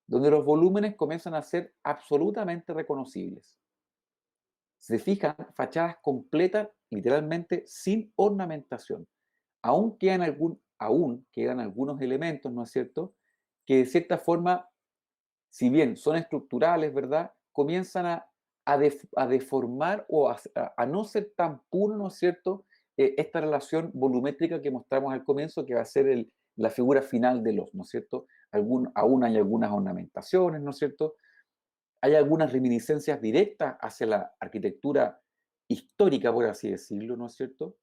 donde los volúmenes comienzan a ser absolutamente reconocibles. Se fijan, fachadas completas, literalmente sin ornamentación. Aún quedan algunos elementos, ¿no es cierto?, que de cierta forma, si bien son estructurales, ¿verdad?, comienzan a deformar o a no ser tan puro, ¿no es cierto?, esta relación volumétrica que mostramos al comienzo, que va a ser la figura final de ¿no es cierto? Aún hay algunas ornamentaciones, ¿no es cierto? Hay algunas reminiscencias directas hacia la arquitectura histórica, por así decirlo, ¿no es cierto?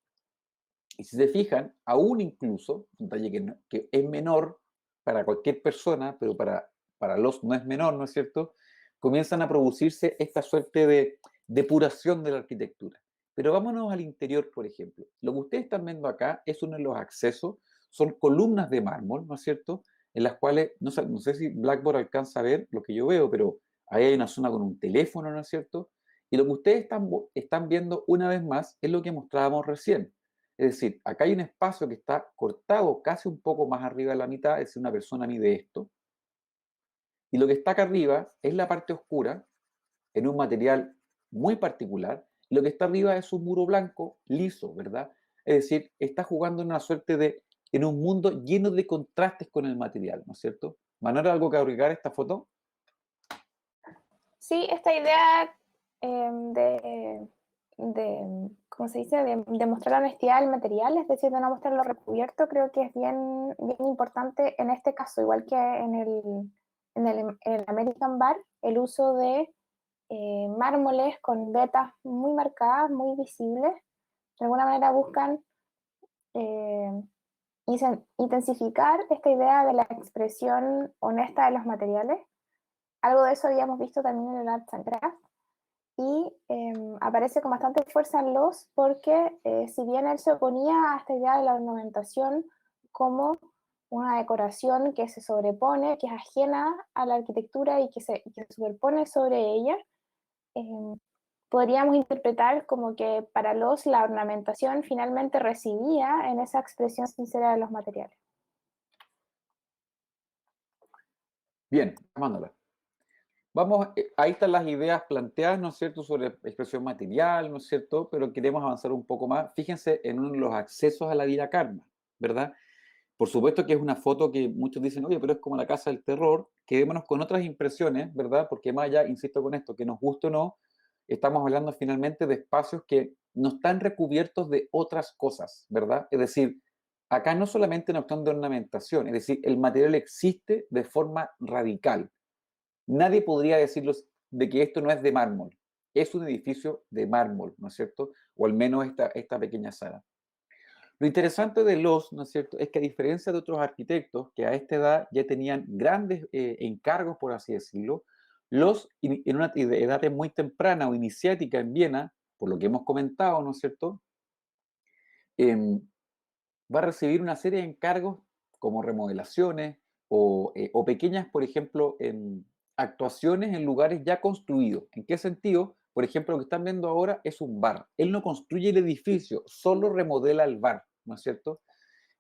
Y si se fijan, aún incluso, un detalle que es menor para cualquier persona, pero para los no es menor, ¿no es cierto? Comienzan a producirse esta suerte de depuración de la arquitectura. Pero vámonos al interior, por ejemplo. Lo que ustedes están viendo acá es uno de los accesos, son columnas de mármol, ¿no es cierto? En las cuales, no sé si Blackboard alcanza a ver lo que yo veo, pero ahí hay una zona con un teléfono, ¿no es cierto? Y lo que ustedes están viendo una vez más es lo que mostrábamos recién. Es decir, acá hay un espacio que está cortado casi un poco más arriba de la mitad, es decir, una persona mide esto, y lo que está acá arriba es la parte oscura, en un material muy particular, y lo que está arriba es un muro blanco, liso, ¿verdad? Es decir, está jugando en una suerte en un mundo lleno de contrastes con el material, ¿no es cierto? Manuel, ¿algo que agregar a esta foto? Sí, esta idea ¿cómo se dice?, de mostrar la honestidad del material, es decir, de no mostrarlo recubierto, creo que es bien, bien importante en este caso, igual que en el American Bar, el uso de mármoles con vetas muy marcadas, muy visibles. De alguna manera buscan eh, intensificar esta idea de la expresión honesta de los materiales. Algo de eso habíamos visto también en el Arts and Crafts. Y aparece con bastante fuerza en Loss porque si bien él se oponía a esta idea de la ornamentación como una decoración que se sobrepone, que es ajena a la arquitectura y que se superpone sobre ella, podríamos interpretar como que para Loss la ornamentación finalmente residía en esa expresión sincera de los materiales. Bien, Amándola. Vamos, ahí están las ideas planteadas, ¿no es cierto?, sobre expresión material, ¿no es cierto?, pero queremos avanzar un poco más. Fíjense en uno de los accesos a la Villa Karma, ¿verdad? Por supuesto que es una foto que muchos dicen, oye, pero es como la casa del terror. Quedémonos con otras impresiones, ¿verdad? Porque más allá, insisto con esto, que nos guste o no, estamos hablando finalmente de espacios que no están recubiertos de otras cosas, ¿verdad? Es decir, acá no solamente una cuestión de ornamentación, es decir, el material existe de forma radical. Nadie podría decirlos de que esto no es de mármol. Es un edificio de mármol, ¿no es cierto? O al menos esta pequeña sala. Lo interesante de Loss, ¿no es cierto?, es que a diferencia de otros arquitectos que a esta edad ya tenían grandes encargos, por así decirlo, Loss en una edad muy temprana o iniciática en Viena, por lo que hemos comentado, ¿no es cierto?, em, va a recibir una serie de encargos como remodelaciones o pequeñas, por ejemplo, actuaciones en lugares ya construidos. ¿En qué sentido? Por ejemplo, lo que están viendo ahora es un bar. Él no construye el edificio, solo remodela el bar, ¿no es cierto?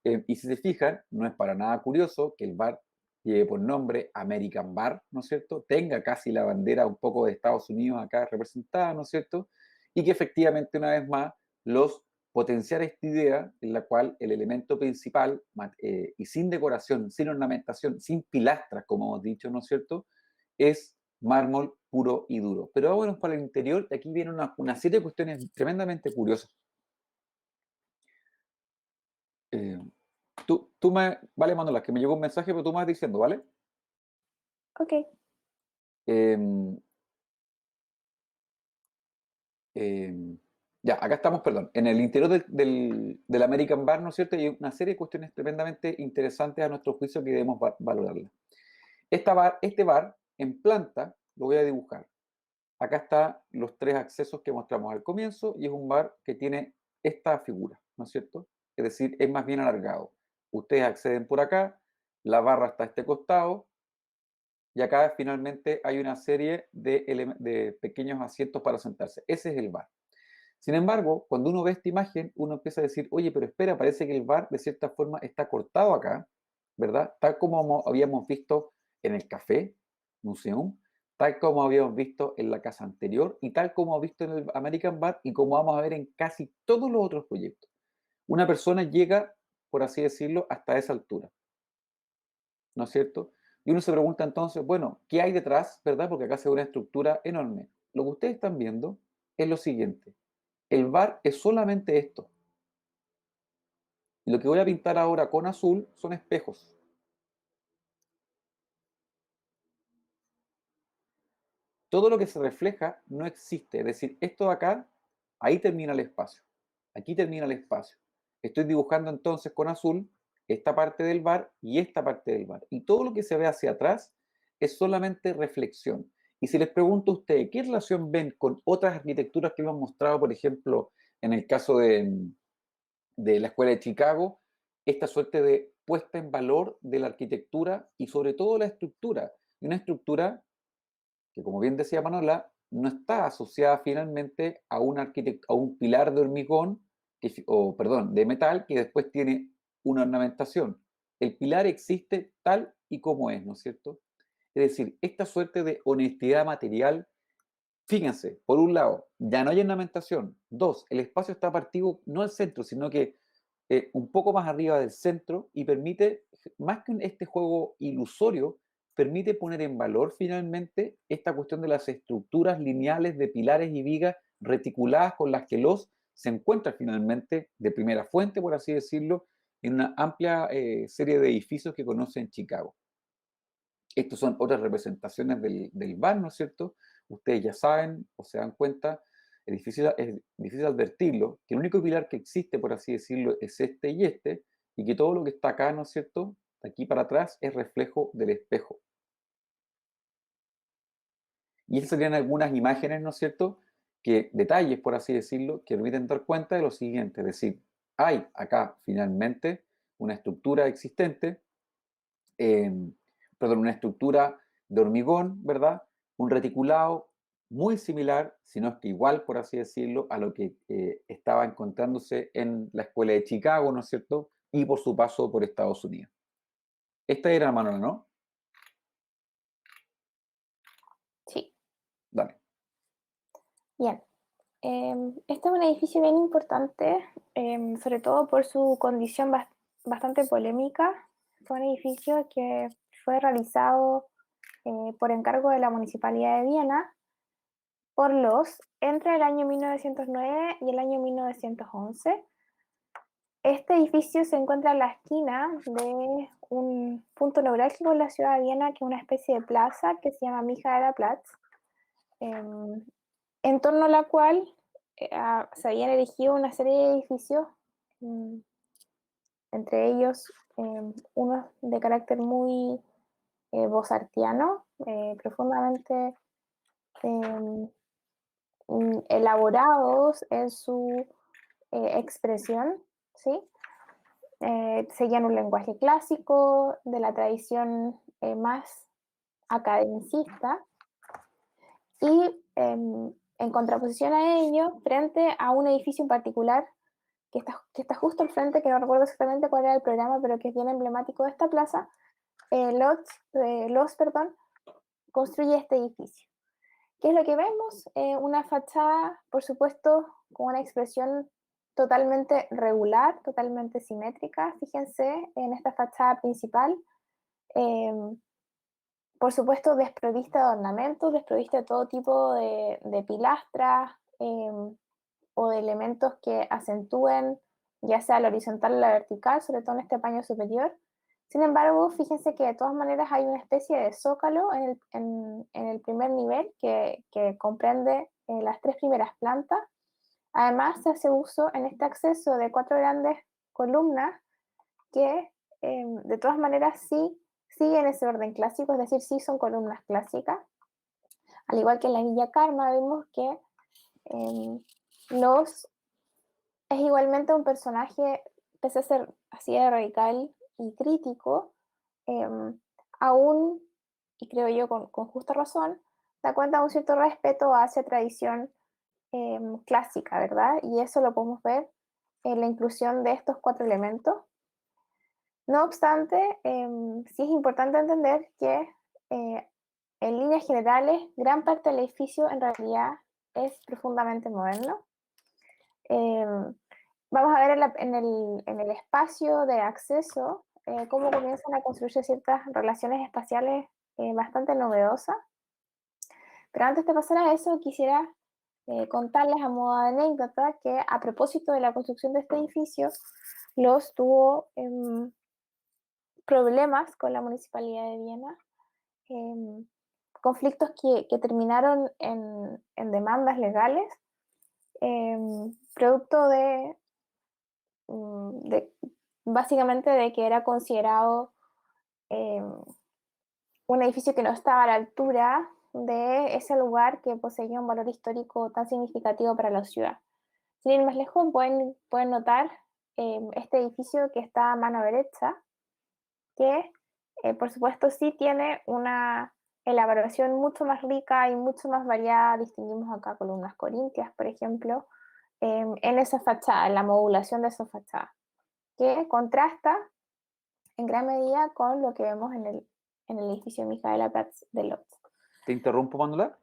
Y si se fijan, no es para nada curioso que el bar lleve por nombre American Bar, ¿no es cierto? Tenga casi la bandera un poco de Estados Unidos acá representada, ¿no es cierto? Y que efectivamente, una vez más, los potenciar esta idea en la cual el elemento principal, y sin decoración, sin ornamentación, sin pilastras, como hemos dicho, ¿no es cierto?, es mármol puro y duro. Pero vámonos para el interior, y aquí viene una serie de cuestiones tremendamente curiosas. Vale, Manuela, que me llegó un mensaje, pero tú me vas diciendo, ¿vale? Ok. Em, ya, acá estamos, perdón, en el interior del American Bar, ¿no es cierto? Y hay una serie de cuestiones tremendamente interesantes a nuestro juicio que debemos valorarlas. Este bar, en planta, lo voy a dibujar. Acá están los tres accesos que mostramos al comienzo y es un bar que tiene esta figura, ¿no es cierto? Es decir, es más bien alargado. Ustedes acceden por acá, la barra está a este costado y acá finalmente hay una serie de pequeños asientos para sentarse. Ese es el bar. Sin embargo, cuando uno ve esta imagen, uno empieza a decir, oye, pero espera, parece que el bar de cierta forma está cortado acá, ¿verdad? Tal como habíamos visto en el Café Museum, tal como habíamos visto en la casa anterior y tal como hemos visto en el American Bar y como vamos a ver en casi todos los otros proyectos. Una persona llega, por así decirlo, hasta esa altura, ¿no es cierto? Y uno se pregunta entonces, bueno, ¿qué hay detrás, verdad? Porque acá se ve una estructura enorme. Lo que ustedes están viendo es lo siguiente. El bar es solamente esto. Y lo que voy a pintar ahora con azul son espejos. Todo lo que se refleja no existe. Es decir, esto de acá, ahí termina el espacio. Aquí termina el espacio. Estoy dibujando entonces con azul esta parte del bar y esta parte del bar. Y todo lo que se ve hacia atrás es solamente reflexión. Y si les pregunto a ustedes, ¿qué relación ven con otras arquitecturas que hemos mostrado, por ejemplo, en el caso de la Escuela de Chicago, esta suerte de puesta en valor de la arquitectura y sobre todo la estructura? Y una estructura que, como bien decía Manuela, no está asociada finalmente a a un pilar de hormigón, o perdón, de metal, que después tiene una ornamentación. El pilar existe tal y como es, ¿no es cierto? Es decir, esta suerte de honestidad material, fíjense, por un lado, ya no hay ornamentación. Dos, el espacio está partido no al centro, sino que un poco más arriba del centro y permite, más que este juego ilusorio, permite poner en valor finalmente esta cuestión de las estructuras lineales de pilares y vigas reticuladas con las que los se encuentra finalmente de primera fuente, por así decirlo, en una amplia serie de edificios que conoce en Chicago. Estas son otras representaciones del bar, ¿no es cierto? Ustedes ya saben o se dan cuenta, es difícil advertirlo, que el único pilar que existe, por así decirlo, es este y que todo lo que está acá, ¿no es cierto? De aquí para atrás es reflejo del espejo. Y esas serían algunas imágenes, ¿no es cierto? Que detalles, por así decirlo, que permiten dar cuenta de lo siguiente, es decir, hay acá finalmente una estructura existente, eh, perdón, una estructura de hormigón, ¿verdad? Un reticulado muy similar, si no es que igual, por así decirlo, a lo que estaba encontrándose en la escuela de Chicago, ¿no es cierto? Y por su paso por Estados Unidos. Esta era Manuela, ¿no? Sí, Dale. bien. Este es un edificio bien importante, sobre todo por su condición bastante polémica. Fue un edificio que fue realizado por encargo de la Municipalidad de Viena por los entre el año 1909 y el año 1911. Este edificio se encuentra en la esquina de un punto neurálgico en la ciudad de Viena, que es una especie de plaza que se llama Michaelerplatz, en torno a la cual se habían erigido una serie de edificios, mm, entre ellos unos de carácter muy bozartiano, profundamente eh, elaborados en su expresión, ¿sí? Seguían un lenguaje clásico de la tradición más academicista y en contraposición a ello, frente a un edificio en particular que está justo al frente, que no recuerdo exactamente cuál era el programa, pero que es bien emblemático de esta plaza, Los construye este edificio. ¿Qué es lo que vemos? Una fachada, por supuesto, con una expresión totalmente regular, totalmente simétrica. Fíjense en esta fachada principal, eh, por supuesto, desprovista de ornamentos, desprovista de todo tipo de pilastras o de elementos que acentúen ya sea la horizontal o la vertical, sobre todo en este paño superior. Sin embargo, fíjense que de todas maneras hay una especie de zócalo en el primer nivel que comprende las tres primeras plantas. Además, se hace uso en este acceso de cuatro grandes columnas que de todas maneras sí siguen ese orden clásico, es decir, sí son columnas clásicas. Al igual que en la Villa Karma, vemos que los es igualmente un personaje, pese a ser así de radical y crítico, eh, aún, y creo yo con justa razón, da cuenta de un cierto respeto hacia tradición clásica, ¿verdad? Y eso lo podemos ver en la inclusión de estos cuatro elementos. No obstante, sí es importante entender que en líneas generales, gran parte del edificio en realidad es profundamente moderno. Eh, Vamos a ver en el espacio de acceso cómo comienzan a construirse ciertas relaciones espaciales bastante novedosas. Pero antes de pasar a eso, quisiera contarles a modo de anécdota que a propósito de la construcción de este edificio, los tuvo problemas con la Municipalidad de Viena, em, conflictos que terminaron en demandas legales, producto de básicamente de que era considerado eh, un edificio que no estaba a la altura de ese lugar que poseía un valor histórico tan significativo para la ciudad. Sin ir más lejos, pueden notar este edificio que está a mano derecha, que por supuesto sí tiene una elaboración mucho más rica y mucho más variada. Distinguimos acá columnas corintias, por ejemplo, en esa fachada, en la modulación de esa fachada, que contrasta en gran medida con lo que vemos en el edificio Michaelerplatz ¿Te interrumpo, Manuela?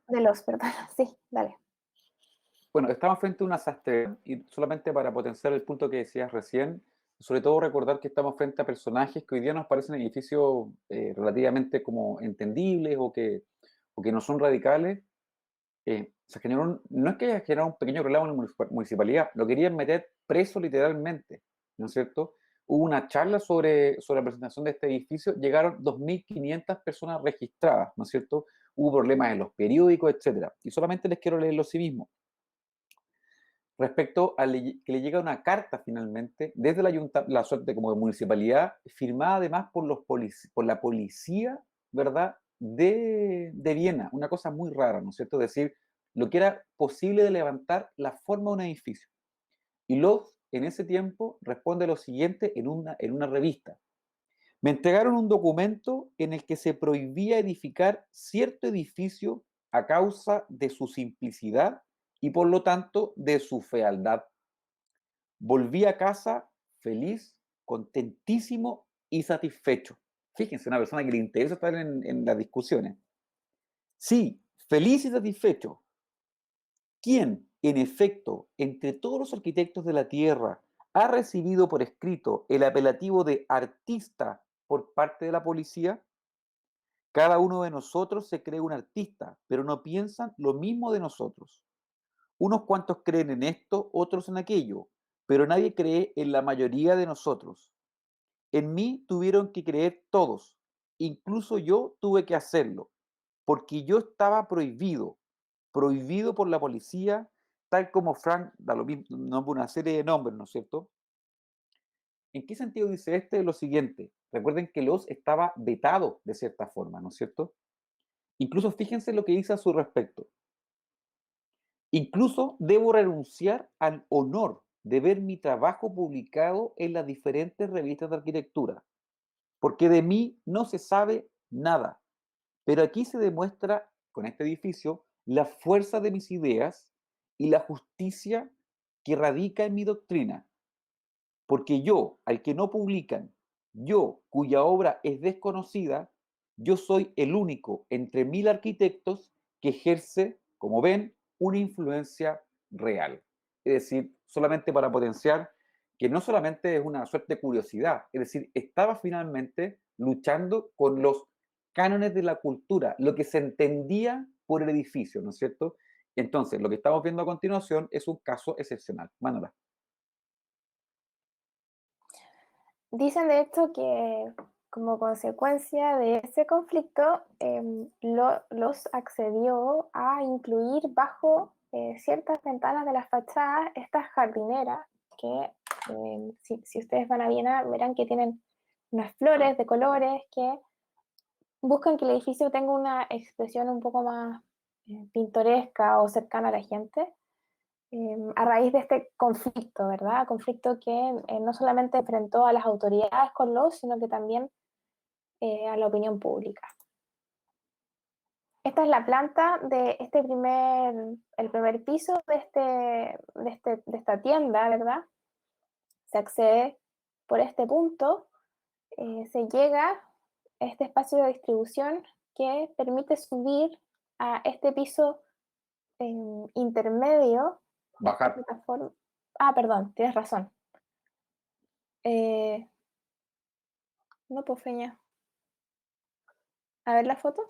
perdón, sí, dale. Bueno, estamos frente a una sastrería y solamente para potenciar el punto que decías recién, sobre todo recordar que estamos frente a personajes que hoy día nos parecen edificios relativamente como entendibles o que no son radicales. Se generó no es que haya generado un pequeño relajo en la municipalidad, lo querían meter preso literalmente, ¿no es cierto? hubo una charla sobre la presentación de este edificio, llegaron 2.500 personas registradas, ¿no es cierto? Hubo problemas en los periódicos, etcétera. Y solamente les quiero leer lo sí mismo. Respecto a que le llega una carta finalmente desde la suerte como de municipalidad, firmada además por la policía, ¿verdad? De Viena, una cosa muy rara, ¿no es cierto? Es decir, lo que era posible de levantar la forma de un edificio. Y Loz, en ese tiempo, responde lo siguiente en una revista. Me entregaron un documento en el que se prohibía edificar cierto edificio a causa de su simplicidad y por lo tanto de su fealdad. Volví a casa feliz, contentísimo y satisfecho. Fíjense, una persona que le interesa estar en las discusiones. Sí, feliz y satisfecho. ¿Quién, en efecto, entre todos los arquitectos de la Tierra, ha recibido por escrito el apelativo de artista por parte de la policía? Cada uno de nosotros se cree un artista, pero no piensan lo mismo de nosotros. Unos cuantos creen en esto, otros en aquello, pero nadie cree en la mayoría de nosotros. En mí tuvieron que creer todos, incluso yo tuve que hacerlo, porque yo estaba prohibido por la policía, tal como Frank da lo mismo, nombra una serie de nombres, ¿no es cierto? ¿En qué sentido dice este? Lo siguiente, recuerden que Loz estaba vetado de cierta forma, ¿no es cierto? Incluso fíjense lo que dice a su respecto. Incluso debo renunciar al honor de ver mi trabajo publicado en las diferentes revistas de arquitectura, porque de mí no se sabe nada. Pero aquí se demuestra, con este edificio, la fuerza de mis ideas y la justicia que radica en mi doctrina. Porque yo, al que no publican, yo, cuya obra es desconocida, yo soy el único entre 1.000 arquitectos que ejerce, como ven, una influencia real. Es decir, solamente para potenciar que no solamente es una suerte de curiosidad, es decir, estaba finalmente luchando con los cánones de la cultura, lo que se entendía por el edificio, ¿no es cierto? Entonces, lo que estamos viendo a continuación es un caso excepcional. Manuela. Dicen de hecho que como consecuencia de ese conflicto, los accedió a incluir bajo ciertas ventanas de las fachadas estas jardineras que, si ustedes van a Viena, verán que tienen unas flores de colores que buscan que el edificio tenga una expresión un poco más pintoresca o cercana a la gente. A raíz de este conflicto, ¿verdad? Conflicto que no solamente enfrentó a las autoridades con Loz, sino que también a la opinión pública. Esta es la planta de el primer piso de esta tienda, ¿verdad? Se accede por este punto, se llega a este espacio de distribución que permite subir a este piso intermedio. Esta Bajar. plataforma. Ah, perdón, tienes razón. No, pues feña. A ver la foto.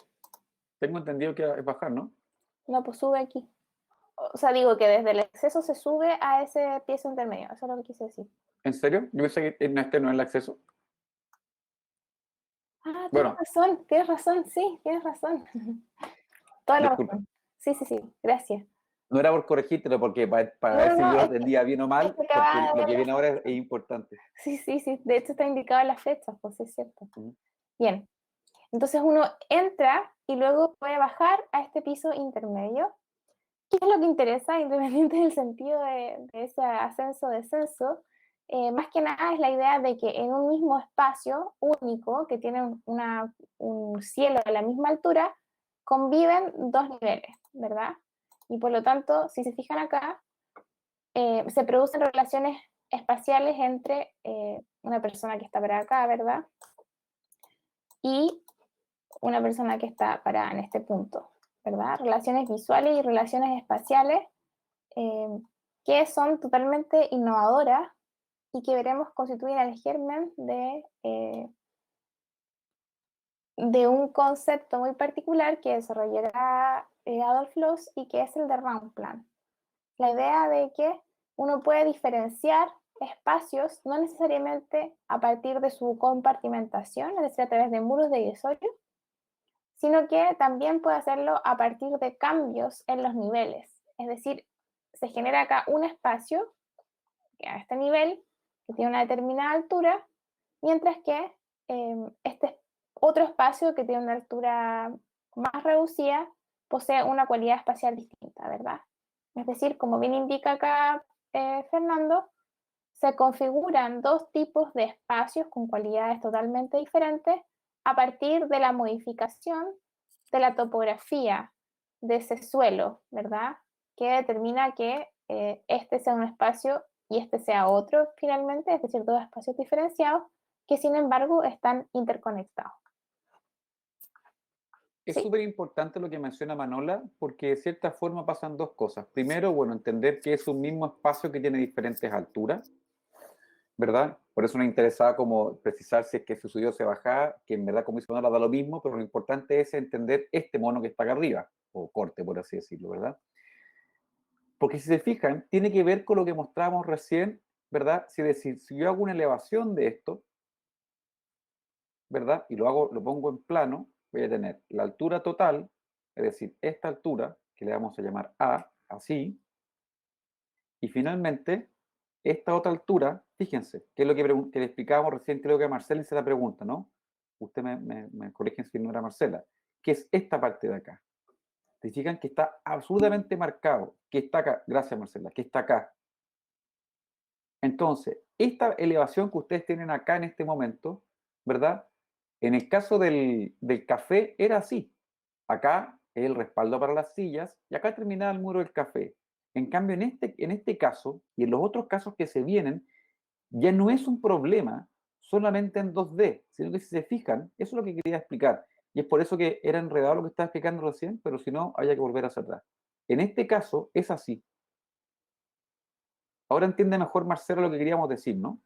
Tengo entendido que es bajar, ¿no? No, pues sube aquí. O sea, digo que desde el acceso se sube a ese piso intermedio. Eso es lo que quise decir. ¿En serio? Yo pensé que este no es el acceso. Ah, Bueno, tienes razón, sí, tienes razón. Toda la disculpa. razón. Sí, sí, sí, gracias. No era por corregírtelo, porque para No, ver no, si no, yo es entendía bien o es mal, que porque acababa de lo ver que la viene ahora es foto. importante. Sí, sí, sí. De hecho está indicado en las fechas, pues es cierto. Ujú. Bien. Entonces uno entra y luego puede bajar a este piso intermedio. ¿Qué es lo que interesa, independiente del sentido de ese ascenso-descenso? Más que nada es la idea de que en un mismo espacio único, que tiene un cielo a la misma altura, conviven dos niveles, ¿verdad? Y por lo tanto, si se fijan acá, se producen relaciones espaciales entre una persona que está para acá, ¿verdad? Y una persona que está parada en este punto, ¿verdad? Relaciones visuales y relaciones espaciales eh, que son totalmente innovadoras y que veremos constituyen el germen de un concepto muy particular que desarrollará Adolf Loos y que es el de Ramplan. La idea de que uno puede diferenciar espacios, no necesariamente a partir de su compartimentación, es decir, a través de muros divisorios, sino que también puede hacerlo a partir de cambios en los niveles. Es decir, se genera acá un espacio que a este nivel, que tiene una determinada altura, mientras que este otro espacio que tiene una altura más reducida posee una cualidad espacial distinta, ¿verdad? Es decir, como bien indica acá Fernando, se configuran dos tipos de espacios con cualidades totalmente diferentes a partir de la modificación de la topografía de ese suelo, ¿verdad? Que determina que este sea un espacio y este sea otro finalmente, es decir, dos espacios diferenciados que sin embargo están interconectados. Es ¿Sí? súper importante lo que menciona Manola, porque de cierta forma pasan dos cosas. Primero, bueno, entender que es un mismo espacio que tiene diferentes alturas, ¿verdad? Por eso nos interesaba como precisar si es que se subió o se bajaba, que en verdad, como dice Manola, da lo mismo, pero lo importante es entender este mono que está acá arriba, o corte, por así decirlo, ¿verdad? Porque si se fijan, tiene que ver con lo que mostrábamos recién, ¿verdad? Si decir, si yo hago una elevación de esto, ¿verdad? Y lo pongo en plano, voy a tener la altura total, es decir, esta altura, que le vamos a llamar A, así, y finalmente, esta otra altura, fíjense, que es lo que le explicábamos recién, creo que a Marcela hice la pregunta, ¿no? Usted me corrigen si no era Marcela, que es esta parte de acá. Se fijan que está absolutamente marcado, que está acá, gracias Marcela, que está acá. Entonces, esta elevación que ustedes tienen acá en este momento, ¿verdad? En el caso del café era así. Acá el respaldo para las sillas y acá terminaba el muro del café. En cambio, en este caso y en los otros casos que se vienen, ya no es un problema solamente en 2D, sino que si se fijan, eso es lo que quería explicar. Y es por eso que era enredado lo que estaba explicando recién, pero si no, había que volver hacia atrás. En este caso es así. Ahora entiende mejor Marcelo lo que queríamos decir, ¿no?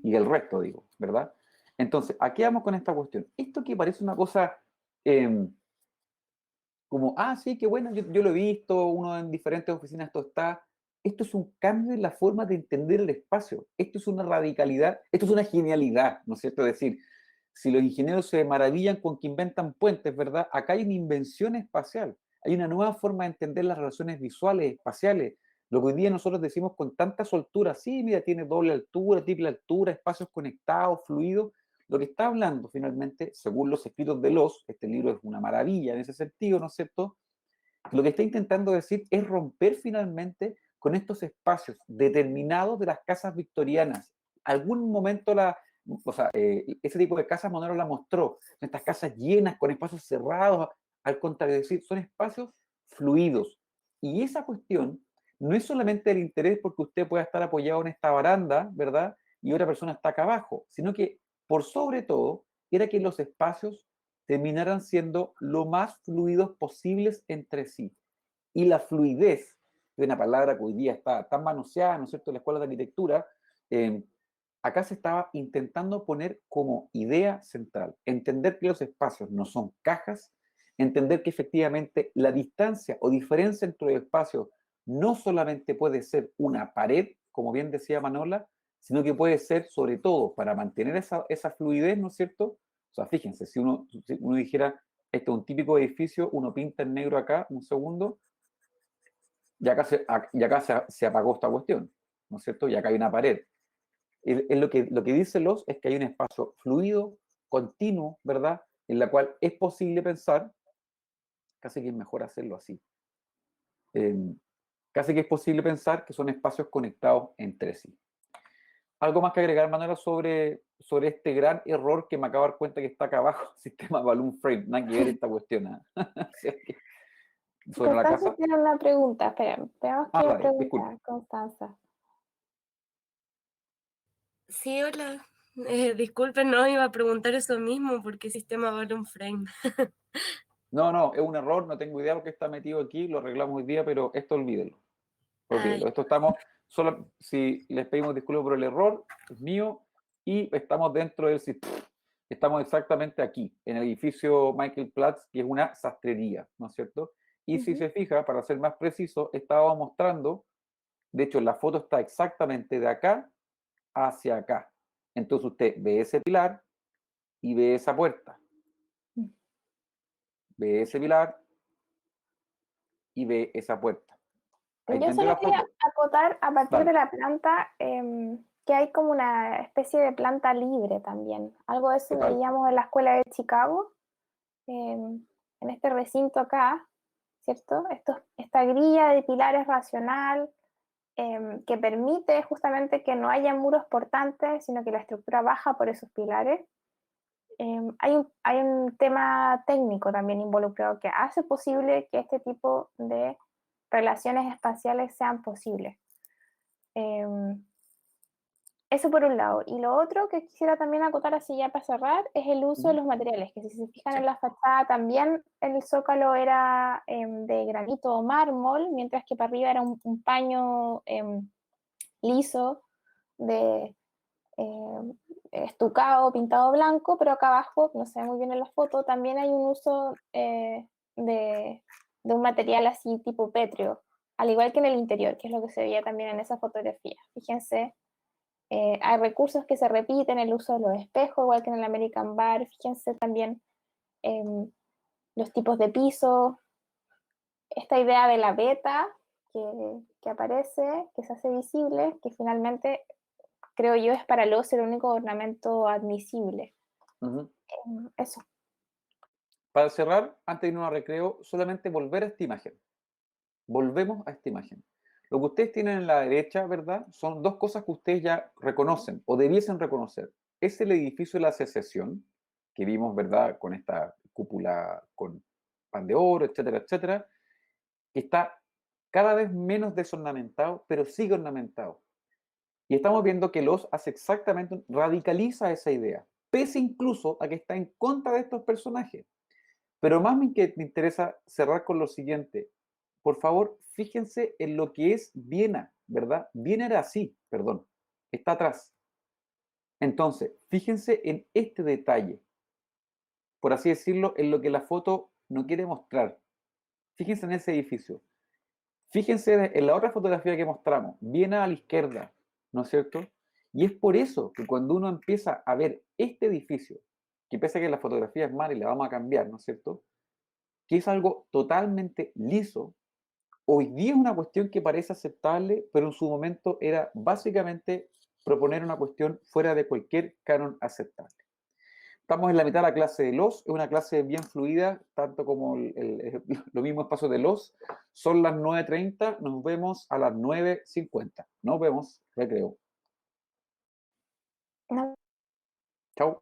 Y el resto, digo, ¿verdad? Entonces, aquí vamos con esta cuestión. Esto que parece una cosa eh, como, sí, qué bueno, yo lo he visto, uno en diferentes oficinas esto está. Esto es un cambio en la forma de entender el espacio. Esto es una radicalidad, esto es una genialidad, ¿no es cierto? Es decir, si los ingenieros se maravillan con que inventan puentes, ¿verdad? Acá hay una invención espacial, hay una nueva forma de entender las relaciones visuales, espaciales. Lo que hoy día nosotros decimos con tanta soltura, sí, mira, tiene doble altura, triple altura, espacios conectados, fluidos. Lo que está hablando finalmente, según los escritos de este libro es una maravilla en ese sentido, ¿no es cierto? Lo que está intentando decir es romper finalmente con estos espacios determinados de las casas victorianas. Algún momento ese tipo de casas Monero la mostró, estas casas llenas con espacios cerrados, al contrario, es decir, son espacios fluidos. Y esa cuestión no es solamente el interés porque usted pueda estar apoyado en esta baranda, ¿verdad? Y otra persona está acá abajo, sino que por sobre todo era que los espacios terminaran siendo lo más fluidos posibles entre sí. Y la fluidez, de una palabra que hoy día está tan manoseada, ¿no es cierto?, en la escuela de arquitectura, eh, acá se estaba intentando poner como idea central, entender que los espacios no son cajas, entender que efectivamente la distancia o diferencia entre los espacios no solamente puede ser una pared, como bien decía Manola, sino que puede ser sobre todo para mantener esa fluidez, ¿no es cierto? O sea, fíjense, si uno dijera, esto es un típico edificio, uno pinta en negro acá, un segundo, y acá se apagó esta cuestión, ¿no es cierto? Y acá hay una pared. Lo que dice Loss es que hay un espacio fluido, continuo, ¿verdad? En la cual es posible pensar, casi que es mejor hacerlo así, eh, casi que es posible pensar que son espacios conectados entre sí. ¿Algo más que agregar, Manuela, sobre este gran error que me acabo de dar cuenta que está acá abajo, sistema Balloon Frame? Nada que ver esta cuestión, ¿eh? ¿Sobre la Constanza casa? tiene una pregunta, espera, veamos qué Dale, disculpe. pregunta Constanza. Sí, hola. Disculpen, no iba a preguntar eso mismo, porque sistema Balloon Frame. No, es un error, no tengo idea de lo que está metido aquí, lo arreglamos hoy día, pero esto olvídenlo. Ay, Olvídenlo. Esto estamos, solo si les pedimos disculpas por el error, es mío, y estamos dentro del sistema. Estamos exactamente aquí, en el edificio Michael Platz, que es una sastrería, ¿no es cierto? Y si se fija, para ser más preciso, estábamos mostrando De hecho, la foto está exactamente de acá hacia acá. Entonces usted ve ese pilar y ve esa puerta. Ve ese pilar y ve esa puerta. Ahí Yo entendió solo la quería foto. acotar a partir de Dale. la planta que hay como una especie de planta libre también. Algo de eso Total. veíamos en la escuela de Chicago, en este recinto acá, ¿cierto? Esta grilla de pilares racional que permite justamente que no haya muros portantes, sino que la estructura baja por esos pilares. Hay un tema técnico también involucrado que hace posible que este tipo de relaciones espaciales sean posibles. Eso por un lado. Y lo otro que quisiera también acotar así ya para cerrar es el uso de los materiales, que si se fijan Sí. en la fachada también el zócalo era de granito o mármol, mientras que para arriba era un paño liso de estucado, pintado blanco, pero acá abajo, no se ve muy bien en la foto, también hay un uso de un material así tipo pétreo, al igual que en el interior, que es lo que se veía también en esa fotografía. Fíjense, hay recursos que se repiten, el uso de los espejos, igual que en el American Bar, fíjense también los tipos de piso, esta idea de la beta que aparece, que se hace visible, que finalmente creo yo es para Lowe's el único ornamento admisible. Ujú. Eso. Para cerrar, antes de irnos a recreo, solamente volver a esta imagen. Volvemos a esta imagen. Lo que ustedes tienen en la derecha, ¿verdad? Son dos cosas que ustedes ya reconocen o debiesen reconocer. Es el edificio de la Secesión, que vimos, ¿verdad? Con esta cúpula con pan de oro, etcétera, etcétera, que está cada vez menos desornamentado, pero sigue ornamentado. Y estamos viendo que Los hace exactamente, radicaliza esa idea, pese incluso a que está en contra de estos personajes. Pero más me interesa cerrar con lo siguiente. Por favor, fíjense en lo que es Viena, ¿verdad? Viena era así, perdón, está atrás. Entonces, fíjense en este detalle, por así decirlo, en lo que la foto no quiere mostrar. Fíjense en ese edificio. Fíjense en la otra fotografía que mostramos, Viena a la izquierda, ¿no es cierto? Y es por eso que cuando uno empieza a ver este edificio, que pese a que la fotografía es mala y la vamos a cambiar, ¿no es cierto? Que es algo totalmente liso, hoy día es una cuestión que parece aceptable, pero en su momento era básicamente proponer una cuestión fuera de cualquier canon aceptable. Estamos en la mitad de la clase de Los, es una clase bien fluida, tanto como los mismos espacios de Los. Son las 9:30, nos vemos a las 9:50. Nos vemos, recreo. No Chao.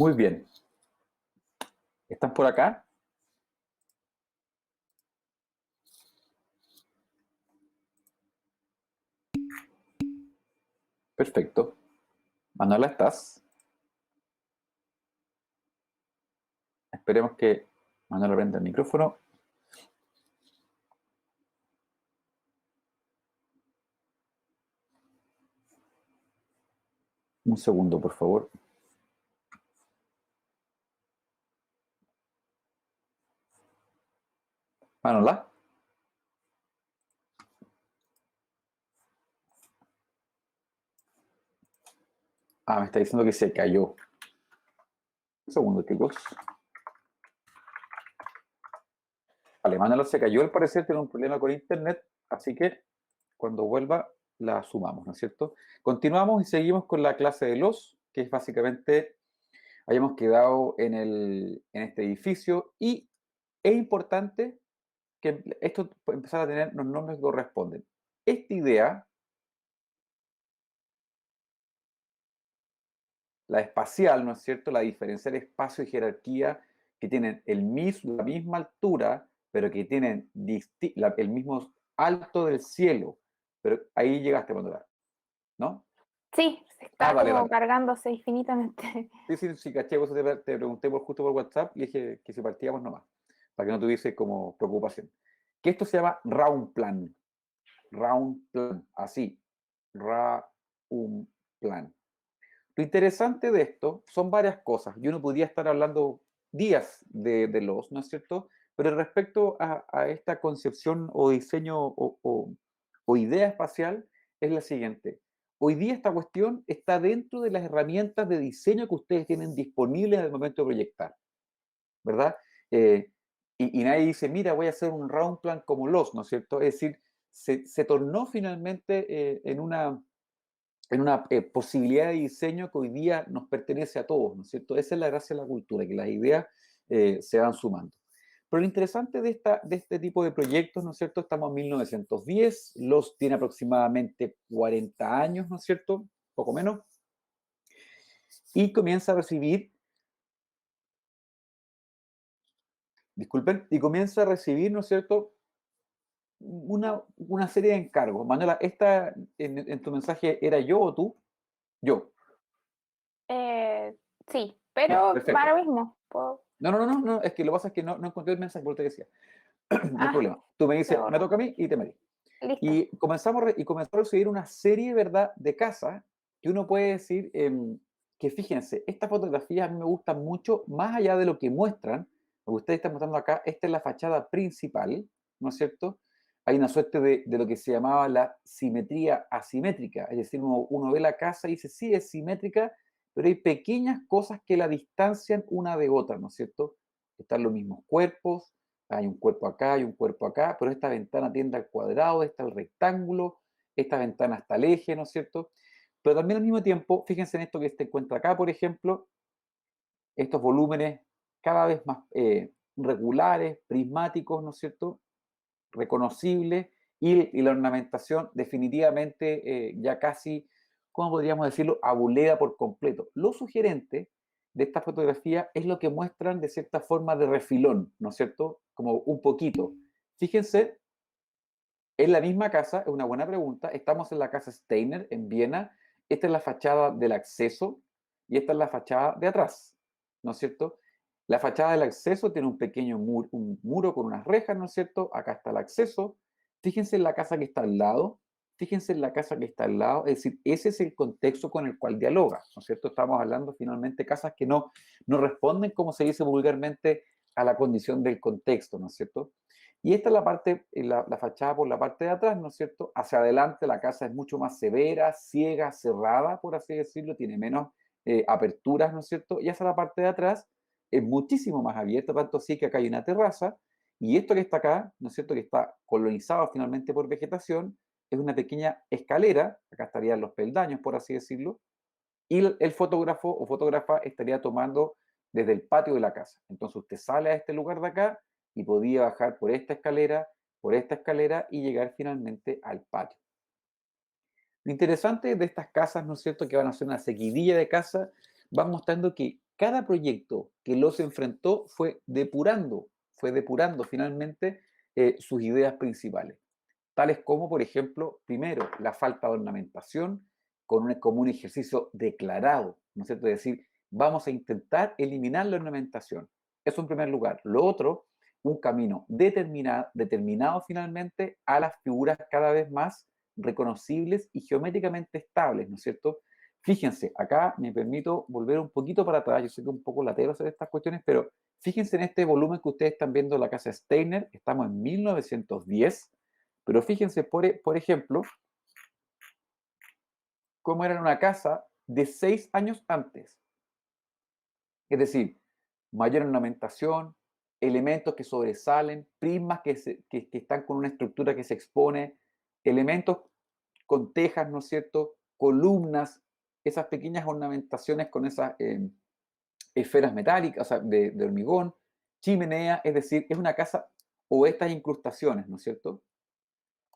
Muy bien. ¿Están por acá? Perfecto. Manuela, ¿estás? Esperemos que Manuela prenda el micrófono. Un segundo, por favor. Manuela. Ah, me está diciendo que se cayó. Un segundo, chicos. Vale, Manuela se cayó, al parecer tiene un problema con internet, así que cuando vuelva la sumamos, ¿no es cierto? Continuamos y seguimos con la clase de los, que es básicamente, hayamos quedado en este edificio y es importante que esto puede empezar a tener los nombres que corresponden. Esta idea, la espacial, ¿no es cierto? La diferenciar espacio y jerarquía que tienen la misma altura, pero que tienen el mismo alto del cielo. Pero ahí llegaste, Manuela, ¿no? Sí, se Ah, está vale, como vale. cargándose infinitamente. Sí, sí, sí, caché, por eso te pregunté justo por WhatsApp y dije que si partíamos nomás, para que no tuviese como preocupación. Que esto se llama round plan. Round plan, así. Round plan. Lo interesante de esto son varias cosas. Yo no podría estar hablando días de los, ¿no es cierto? Pero respecto a esta concepción o diseño o idea espacial, es la siguiente. Hoy día esta cuestión está dentro de las herramientas de diseño que ustedes tienen disponibles en el momento de proyectar, ¿verdad? Eh, y nadie dice, mira, voy a hacer un round plan como los, ¿no es cierto? Es decir, se tornó finalmente en una posibilidad de diseño que hoy día nos pertenece a todos, ¿no es cierto? Esa es la gracia de la cultura, que las ideas se van sumando. Pero lo interesante de este tipo de proyectos, ¿no es cierto? Estamos en 1910, los tiene aproximadamente 40 años, ¿no es cierto? Poco menos. Y comienza a recibir, disculpen, y comienza a recibir, ¿no es cierto? Una serie de encargos. Manuela, ¿esta en tu mensaje era yo o tú? Yo. Sí, Ya, pero perfecto. ahora mismo. No, es que lo que pasa es que no encontré el mensaje, por te decía. No hay Ah, problema. Tú me se dices, me borró. toca a mí y te metí. Listo. Y comenzó a recibir una serie, ¿verdad?, de casas que uno puede decir que fíjense, estas fotografías a mí me gustan mucho, más allá de lo que muestran, lo que ustedes están mostrando acá, esta es la fachada principal, ¿no es cierto? Hay una suerte de lo que se llamaba la simetría asimétrica, es decir, uno ve la casa y dice, sí, es simétrica, pero hay pequeñas cosas que la distancian una de otra, ¿no es cierto? Están los mismos cuerpos, hay un cuerpo acá, hay un cuerpo acá, pero esta ventana tiende al cuadrado, esta al rectángulo, esta ventana hasta el eje, ¿no es cierto? Pero también al mismo tiempo, fíjense en esto que se encuentra acá, por ejemplo, estos volúmenes cada vez más regulares, prismáticos, ¿no es cierto? Reconocibles, y la ornamentación definitivamente ya casi, ¿cómo podríamos decirlo?, abuleda por completo. Lo sugerente de esta fotografía es lo que muestran de cierta forma de refilón, ¿no es cierto? Como un poquito. Fíjense, es la misma casa, es una buena pregunta. Estamos en la casa Steiner, en Viena. Esta es la fachada del acceso y esta es la fachada de atrás, ¿no es cierto? La fachada del acceso tiene un pequeño un muro con unas rejas, ¿no es cierto? Acá está el acceso. Fíjense en la casa que está al lado. Fíjense en la casa que está al lado. Es decir, ese es el contexto con el cual dialoga, ¿no es cierto? Estamos hablando finalmente de casas que no responden, como se dice vulgarmente, a la condición del contexto, ¿no es cierto? Y esta es la parte, la fachada por la parte de atrás, ¿no es cierto? Hacia adelante la casa es mucho más severa, ciega, cerrada, por así decirlo, tiene menos aperturas, ¿no es cierto? Y hacia la parte de atrás es muchísimo más abierta, tanto así que acá hay una terraza, y esto que está acá, ¿no es cierto?, que está colonizado finalmente por vegetación, es una pequeña escalera, acá estarían los peldaños, por así decirlo, y el fotógrafo o fotógrafa estaría tomando desde el patio de la casa. Entonces usted sale a este lugar de acá y podía bajar por esta escalera y llegar finalmente al patio. Lo interesante de estas casas, ¿no es cierto?, que van a ser una seguidilla de casas, van mostrando que cada proyecto que los enfrentó fue depurando finalmente sus ideas principales, tales como, por ejemplo, primero, la falta de ornamentación, como un ejercicio declarado, ¿no es cierto? Es decir, vamos a intentar eliminar la ornamentación. Eso en primer lugar. Lo otro, un camino determinado finalmente a las figuras cada vez más reconocibles y geométricamente estables, ¿no es cierto? Fíjense, acá me permito volver un poquito para atrás, yo sé que es un poco latero hacer estas cuestiones, pero fíjense en este volumen que ustedes están viendo, la casa Steiner, estamos en 1910, pero fíjense, por ejemplo, cómo era una casa de 6 años antes. Es decir, mayor ornamentación, elementos que sobresalen, prismas que están con una estructura que se expone, elementos con tejas, ¿no es cierto? Columnas, esas pequeñas ornamentaciones con esas esferas metálicas, o sea, de hormigón, chimenea, es decir, es una casa o estas incrustaciones, ¿no es cierto?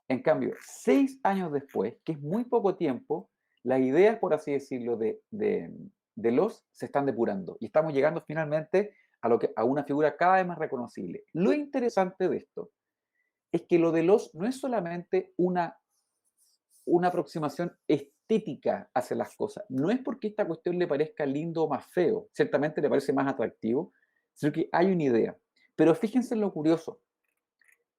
En cambio, 6 años después, que es muy poco tiempo, las ideas, por así decirlo, de los se están depurando y estamos llegando finalmente a una figura cada vez más reconocible. Lo interesante de esto es que lo de los no es solamente una aproximación estética hacia las cosas. No es porque esta cuestión le parezca lindo o más feo, ciertamente le parece más atractivo, sino que hay una idea. Pero fíjense en lo curioso.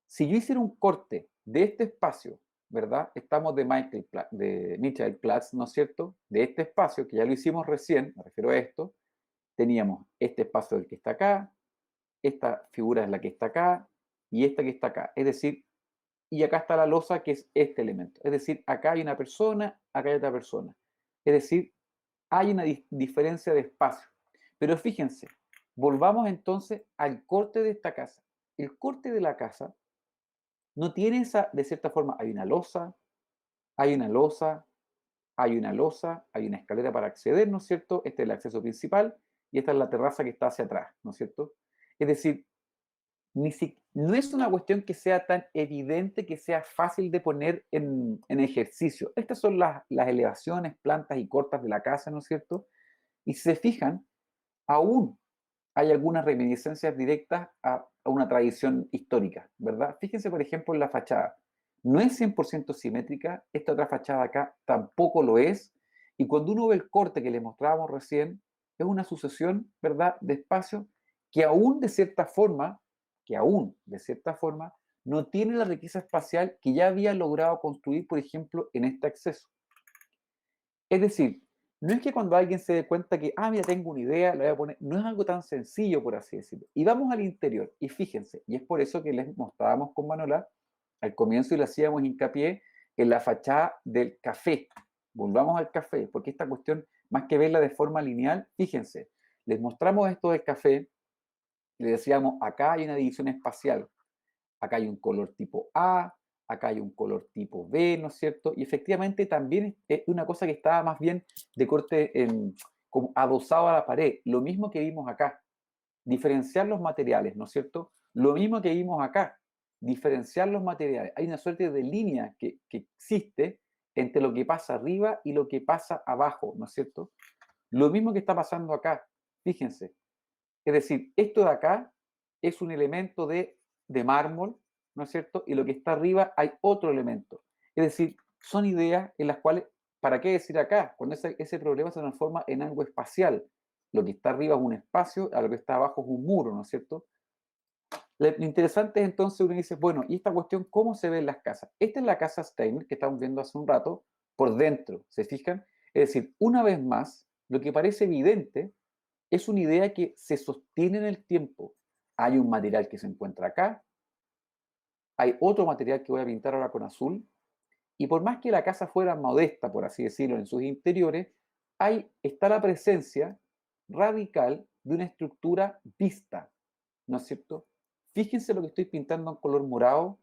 Si yo hiciera un corte de este espacio, ¿verdad? Estamos de Michael Platz, ¿no es cierto? De este espacio, que ya lo hicimos recién, me refiero a esto, teníamos este espacio del que está acá, esta figura es la que está acá, y esta que está acá. Es decir, y acá está la losa, que es este elemento. Es decir, acá hay una persona, acá hay otra persona. Es decir, hay una diferencia de espacio. Pero fíjense, volvamos entonces al corte de esta casa. El corte de la casa no tiene esa, de cierta forma, hay una losa, hay una losa, hay una losa, hay una escalera para acceder, ¿no es cierto? Este es el acceso principal y esta es la terraza que está hacia atrás, ¿no es cierto? Es decir, no es una cuestión que sea tan evidente, que sea fácil de poner en ejercicio. Estas son las elevaciones, plantas y cortas de la casa, ¿no es cierto? Y si se fijan, aún hay algunas reminiscencias directas a una tradición histórica, ¿verdad? Fíjense, por ejemplo, en la fachada. No es 100% simétrica, esta otra fachada acá tampoco lo es, y cuando uno ve el corte que les mostrábamos recién, es una sucesión, ¿verdad?, de espacios que aún de cierta forma, no tiene la riqueza espacial que ya había logrado construir, por ejemplo, en este acceso. Es decir, no es que cuando alguien se dé cuenta que, mira, tengo una idea, la voy a poner, no es algo tan sencillo, por así decirlo. Y vamos al interior, y fíjense, y es por eso que les mostrábamos con Manuela al comienzo y le hacíamos hincapié en la fachada del café. Volvamos al café, porque esta cuestión, más que verla de forma lineal, fíjense, les mostramos esto del café, le decíamos, acá hay una división espacial, acá hay un color tipo A, acá hay un color tipo B, ¿no es cierto? Y efectivamente también es una cosa que estaba más bien de corte como adosado a la pared, lo mismo que vimos acá, diferenciar los materiales, ¿no es cierto? Lo mismo que vimos acá, diferenciar los materiales. Hay una suerte de línea que existe entre lo que pasa arriba y lo que pasa abajo, ¿no es cierto? Lo mismo que está pasando acá, fíjense. Es decir, esto de acá es un elemento de mármol, ¿no es cierto? Y lo que está arriba hay otro elemento. Es decir, son ideas en las cuales, ¿para qué decir acá? Cuando ese problema se transforma en algo espacial. Lo que está arriba es un espacio, a lo que está abajo es un muro, ¿no es cierto? Lo interesante es entonces uno dice, bueno, ¿y esta cuestión cómo se ve en las casas? Esta es la casa Steiner que estamos viendo hace un rato, por dentro, ¿se fijan? Es decir, una vez más, lo que parece evidente es una idea que se sostiene en el tiempo. Hay un material que se encuentra acá, hay otro material que voy a pintar ahora con azul, y por más que la casa fuera modesta, por así decirlo, en sus interiores, está la presencia radical de una estructura vista, ¿no es cierto? Fíjense lo que estoy pintando en color morado,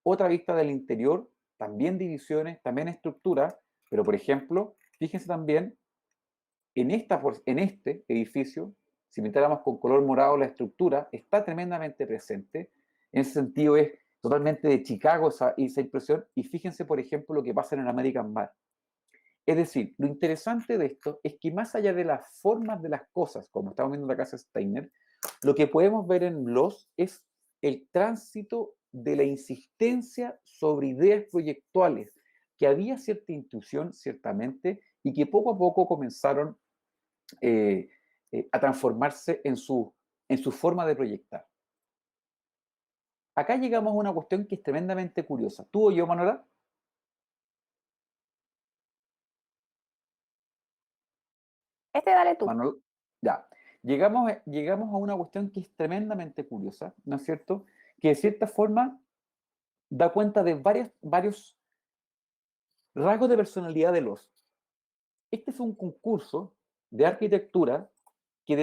otra vista del interior, también divisiones, también estructura, pero por ejemplo, fíjense también en este edificio, si pintáramos con color morado la estructura, está tremendamente presente. En ese sentido es totalmente de Chicago esa impresión. Y fíjense, por ejemplo, lo que pasa en el American Bar. Es decir, lo interesante de esto es que más allá de las formas de las cosas, como estamos viendo en la casa Steiner, lo que podemos ver en Bloss es el tránsito de la insistencia sobre ideas proyectuales, que había cierta intuición, ciertamente, y que poco a poco comenzaron a transformarse en su forma de proyectar. Acá llegamos a una cuestión que es tremendamente curiosa. ¿Tú o yo, Manuela? Dale tú. Manuel, ya. Llegamos a una cuestión que es tremendamente curiosa, ¿no es cierto? Que de cierta forma da cuenta de varios rasgos de personalidad de los. Este es un concurso de arquitectura que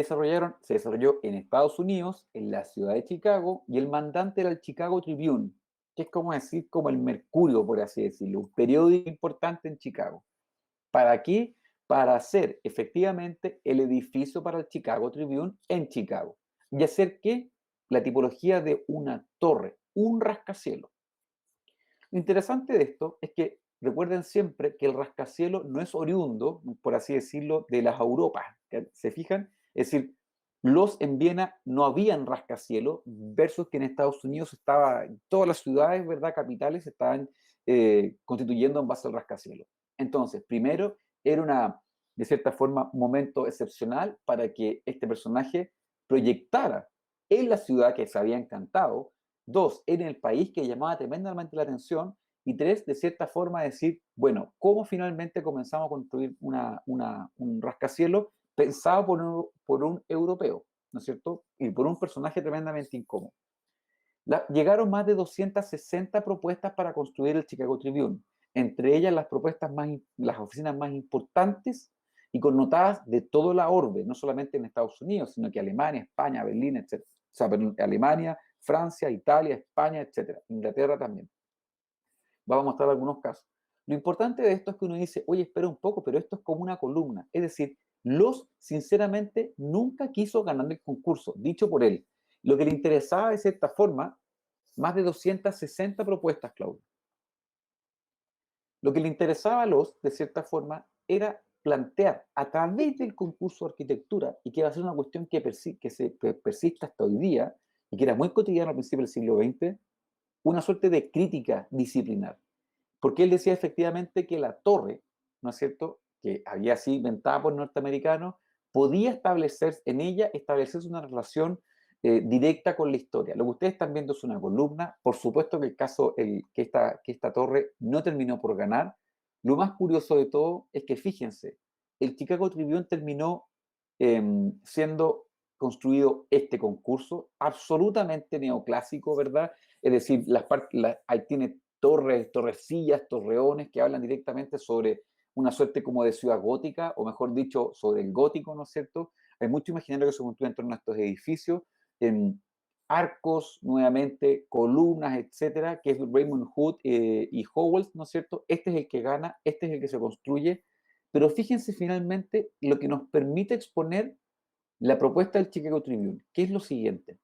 se desarrolló en Estados Unidos, en la ciudad de Chicago, y el mandante era el Chicago Tribune, que es como decir, como el Mercurio, por así decirlo, un periódico importante en Chicago. ¿Para qué? Para hacer efectivamente el edificio para el Chicago Tribune en Chicago. Y hacer que la tipología de una torre, un rascacielos. Lo interesante de esto es que recuerden siempre que el rascacielos no es oriundo, por así decirlo, de las Europas. ¿Se fijan? Es decir, los en Viena no habían rascacielos, versus que en Estados Unidos todas las ciudades, ¿verdad? Capitales estaban constituyendo en base al rascacielos. Entonces, primero, era de cierta forma, un momento excepcional para que este personaje proyectara en la ciudad que se había encantado. Dos, en el país que llamaba tremendamente la atención. Y tres, de cierta forma decir, bueno, ¿cómo finalmente comenzamos a construir un rascacielos pensado por un europeo, ¿no es cierto? Y por un personaje tremendamente incómodo. Llegaron más de 260 propuestas para construir el Chicago Tribune, entre ellas las oficinas más importantes y connotadas de toda la orbe, no solamente en Estados Unidos, sino que Alemania, España, Berlín, etc. O sea, Alemania, Francia, Italia, España, etc. Inglaterra también. Vamos a mostrar algunos casos. Lo importante de esto es que uno dice, oye, espera un poco, pero esto es como una columna. Es decir, sinceramente, nunca quiso ganar el concurso, dicho por él. Lo que le interesaba de cierta forma, más de 260 propuestas, Claudio. Lo que le interesaba a de cierta forma, era plantear a través del concurso de arquitectura, y que va a ser una cuestión que persiste hasta hoy día, y que era muy cotidiana al principio del siglo XX, una suerte de crítica disciplinar. Porque él decía efectivamente que la torre, ¿no es cierto?, que había sido inventada por norteamericanos, podía establecerse una relación directa con la historia. Lo que ustedes están viendo es una columna. Por supuesto que que esta torre no terminó por ganar. Lo más curioso de todo es que, fíjense, el Chicago Tribune terminó siendo construido este concurso, absolutamente neoclásico, ¿verdad? Es decir, ahí tiene torrecillas, torreones que hablan directamente sobre una suerte como de ciudad gótica, o mejor dicho, sobre el gótico, ¿no es cierto? Hay mucho imaginario que se construye en torno a estos edificios, en arcos, nuevamente, columnas, etcétera, que es Raymond Hood y Howells, ¿no es cierto? Este es el que gana, este es el que se construye, pero fíjense finalmente lo que nos permite exponer la propuesta del Chicago Tribune, que es lo siguiente.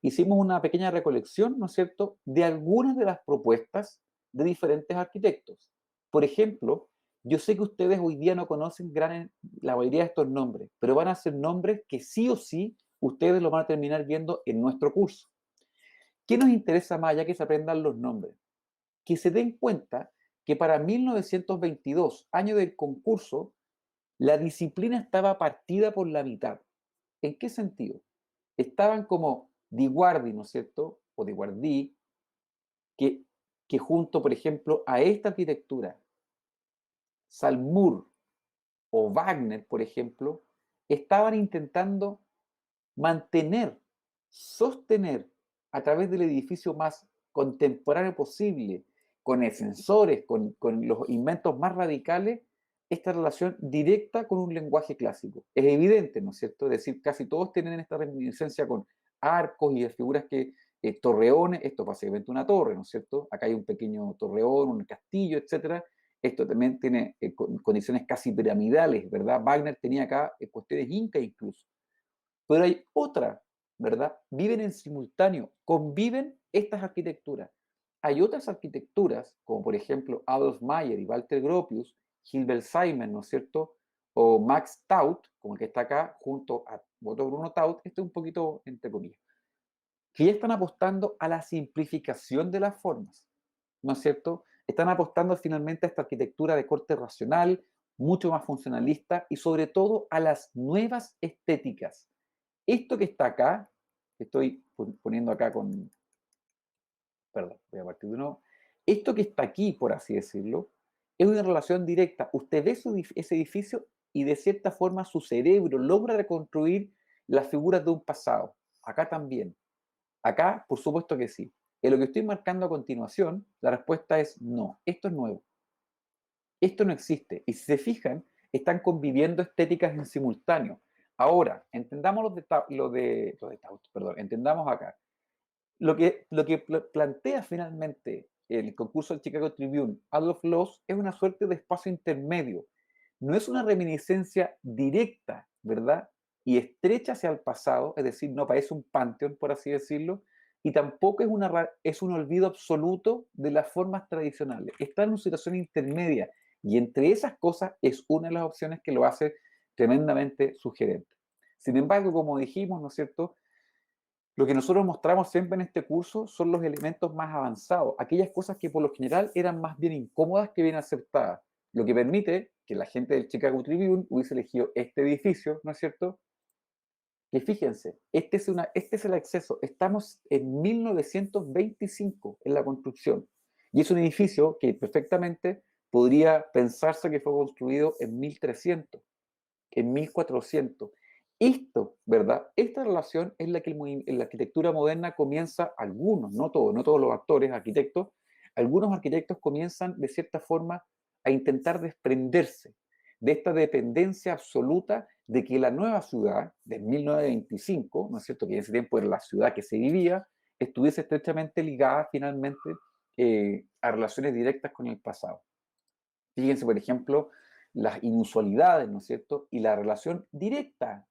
Hicimos una pequeña recolección, ¿no es cierto?, de algunas de las propuestas de diferentes arquitectos. Por ejemplo, yo sé que ustedes hoy día no conocen la mayoría de estos nombres, pero van a ser nombres que sí o sí ustedes lo van a terminar viendo en nuestro curso. ¿Qué nos interesa más allá que se aprendan los nombres? Que se den cuenta que para 1922, año del concurso, la disciplina estaba partida por la mitad. ¿En qué sentido? Estaban como Di Guardi, ¿no es cierto? O Di Guardi, que, que junto, por ejemplo, a esta arquitectura, Salmour o Wagner, por ejemplo, estaban intentando sostener a través del edificio más contemporáneo posible, con ascensores, con los inventos más radicales, esta relación directa con un lenguaje clásico. Es evidente, ¿no es cierto? Es decir, casi todos tienen esta reminiscencia con arcos y de figuras torreones, esto es básicamente una torre, ¿no es cierto? Acá hay un pequeño torreón, un castillo, etcétera. Esto también tiene condiciones casi piramidales, ¿verdad? Wagner tenía acá cuestiones incas incluso. Pero hay otra, ¿verdad? Viven en simultáneo, conviven estas arquitecturas. Hay otras arquitecturas, como por ejemplo Adolf Mayer y Walter Gropius, Hilbert-Simon, ¿no es cierto? O Max Taut, como el que está acá, junto a otro Bruno Taut, este es un poquito entre comillas, que ya están apostando a la simplificación de las formas, ¿no es cierto? Están apostando finalmente a esta arquitectura de corte racional, mucho más funcionalista y sobre todo a las nuevas estéticas. Esto que está acá, que estoy poniendo acá con, perdón, voy a partir de nuevo, esto que está aquí, por así decirlo, es una relación directa. Usted ve ese edificio y de cierta forma su cerebro logra reconstruir las figuras de un pasado. Acá también. Acá, por supuesto que sí. En lo que estoy marcando a continuación, la respuesta es no. Esto es nuevo. Esto no existe. Y si se fijan, están conviviendo estéticas en simultáneo. Ahora, entendamos perdón, entendamos acá. Lo que plantea finalmente el concurso del Chicago Tribune, Adolf Loos, es una suerte de espacio intermedio. No es una reminiscencia directa, ¿verdad? Y estrecha hacia el pasado, es decir, no parece un panteón, por así decirlo, y tampoco es un olvido absoluto de las formas tradicionales. Está en una situación intermedia, y entre esas cosas es una de las opciones que lo hace tremendamente sugerente. Sin embargo, como dijimos, ¿no es cierto?, lo que nosotros mostramos siempre en este curso son los elementos más avanzados, aquellas cosas que por lo general eran más bien incómodas que bien aceptadas, lo que permite que la gente del Chicago Tribune hubiese elegido este edificio, ¿no es cierto? Que fíjense, este es el acceso, estamos en 1925 en la construcción, y es un edificio que perfectamente podría pensarse que fue construido en 1300, en 1400. Esto, ¿verdad? Esta relación es la que en la arquitectura moderna comienza, algunos, no todos, no todos los actores, arquitectos, algunos arquitectos comienzan de cierta forma a intentar desprenderse de esta dependencia absoluta de que la nueva ciudad de 1925, ¿no es cierto?, que en ese tiempo era la ciudad que se vivía, estuviese estrechamente ligada finalmente a relaciones directas con el pasado. Fíjense, por ejemplo, las inusualidades, ¿no es cierto? Y la relación directa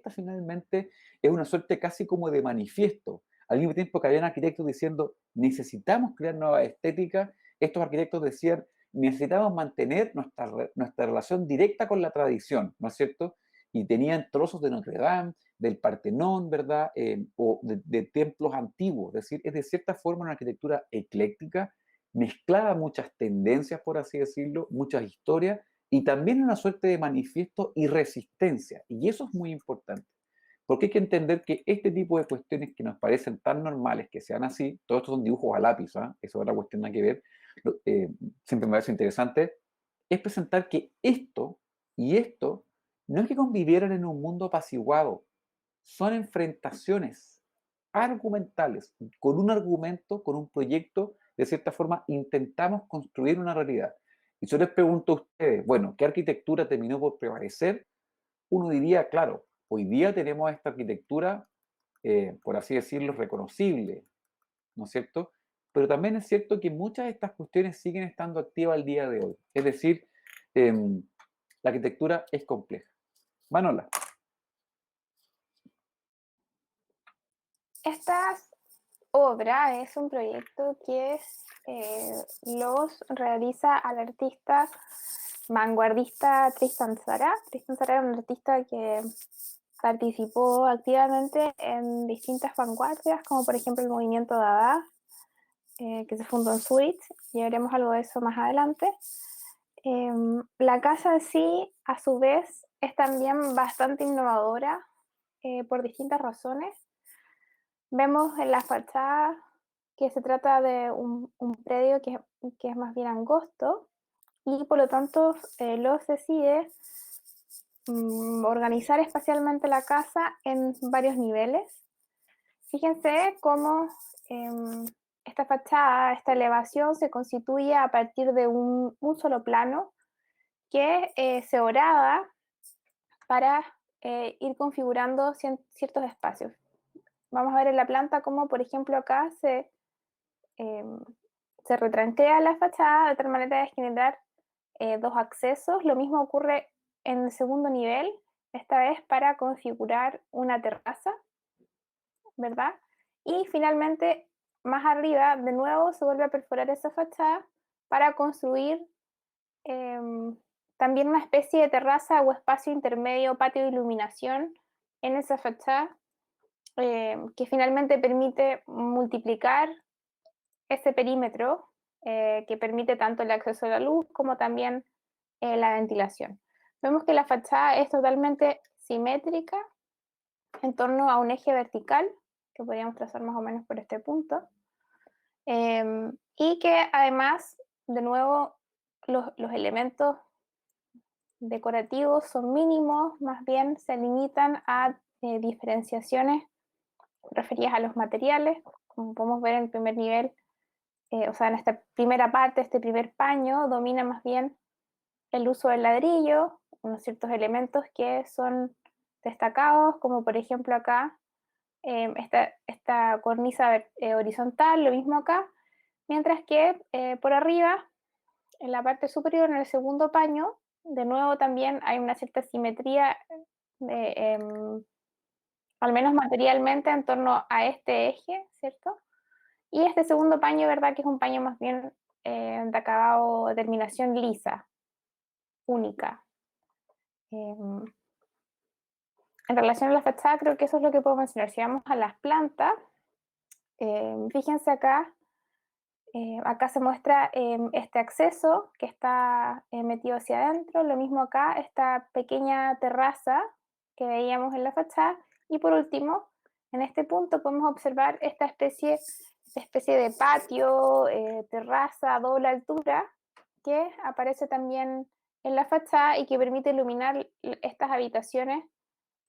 finalmente es una suerte casi como de manifiesto. Al mismo tiempo que habían arquitectos diciendo, necesitamos crear nueva estética, estos arquitectos decían, necesitamos mantener nuestra relación directa con la tradición, ¿no es cierto? Y tenían trozos de Notre Dame, del Partenón, ¿verdad? O de templos antiguos. Es de cierta forma una arquitectura ecléctica, mezclaba muchas tendencias, por así decirlo, muchas historias, y también una suerte de manifiesto y resistencia. Y eso es muy importante, porque hay que entender que este tipo de cuestiones que nos parecen tan normales, que sean así, todos estos son dibujos a lápiz, ¿eh? Eso es otra cuestión nada que ver, siempre me parece interesante, es presentar que esto y esto no es que convivieran en un mundo apaciguado, son enfrentaciones argumentales. Con un argumento, con un proyecto, de cierta forma intentamos construir una realidad. Y yo les pregunto a ustedes, bueno, ¿qué arquitectura terminó por prevalecer? Uno diría, claro, hoy día tenemos esta arquitectura, por así decirlo, reconocible, ¿no es cierto? Pero también es cierto que muchas de estas cuestiones siguen estando activas al día de hoy. Es decir, la arquitectura es compleja. Manola. Esta obra es un proyecto que los realiza al artista vanguardista Tristan Tzara. Tristan Tzara era un artista que participó activamente en distintas vanguardias, como por ejemplo el movimiento Dada, que se fundó en Zurich, y veremos algo de eso más adelante. La casa en sí, a su vez, es también bastante innovadora por distintas razones. Vemos en la fachada que se trata de un predio que es más bien angosto, y por lo tanto los decide organizar espacialmente la casa en varios niveles. Fíjense cómo esta fachada, esta elevación se constituye a partir de un solo plano que se horada para ir configurando ciertos espacios. Vamos a ver en la planta cómo, por ejemplo, acá se retranquea la fachada de tal manera de generar dos accesos. Lo mismo ocurre en el segundo nivel, esta vez para configurar una terraza, ¿verdad? Y finalmente, más arriba, de nuevo, se vuelve a perforar esa fachada para construir también una especie de terraza o espacio intermedio, patio de iluminación en esa fachada, que finalmente permite multiplicar ese perímetro, que permite tanto el acceso a la luz como también la ventilación. Vemos que la fachada es totalmente simétrica en torno a un eje vertical, que podríamos trazar más o menos por este punto, y que además, de nuevo, los elementos decorativos son mínimos, más bien se limitan a diferenciaciones referidas a los materiales, como podemos ver en el primer nivel, o sea, en esta primera parte, este primer paño, domina más bien el uso del ladrillo, unos ciertos elementos que son destacados, como por ejemplo acá, esta cornisa horizontal, lo mismo acá, mientras que por arriba, en la parte superior, en el segundo paño, de nuevo también hay una cierta simetría, al menos materialmente, en torno a este eje, ¿cierto? Y este segundo paño, ¿verdad? Que es un paño más bien de acabado, de terminación lisa, única. En relación a la fachada, creo que eso es lo que puedo mencionar. Si vamos a las plantas, fíjense acá, acá se muestra este acceso que está metido hacia adentro, lo mismo acá, esta pequeña terraza que veíamos en la fachada, y por último, en este punto podemos observar esta especie de patio, terraza a doble altura, que aparece también en la fachada y que permite iluminar estas habitaciones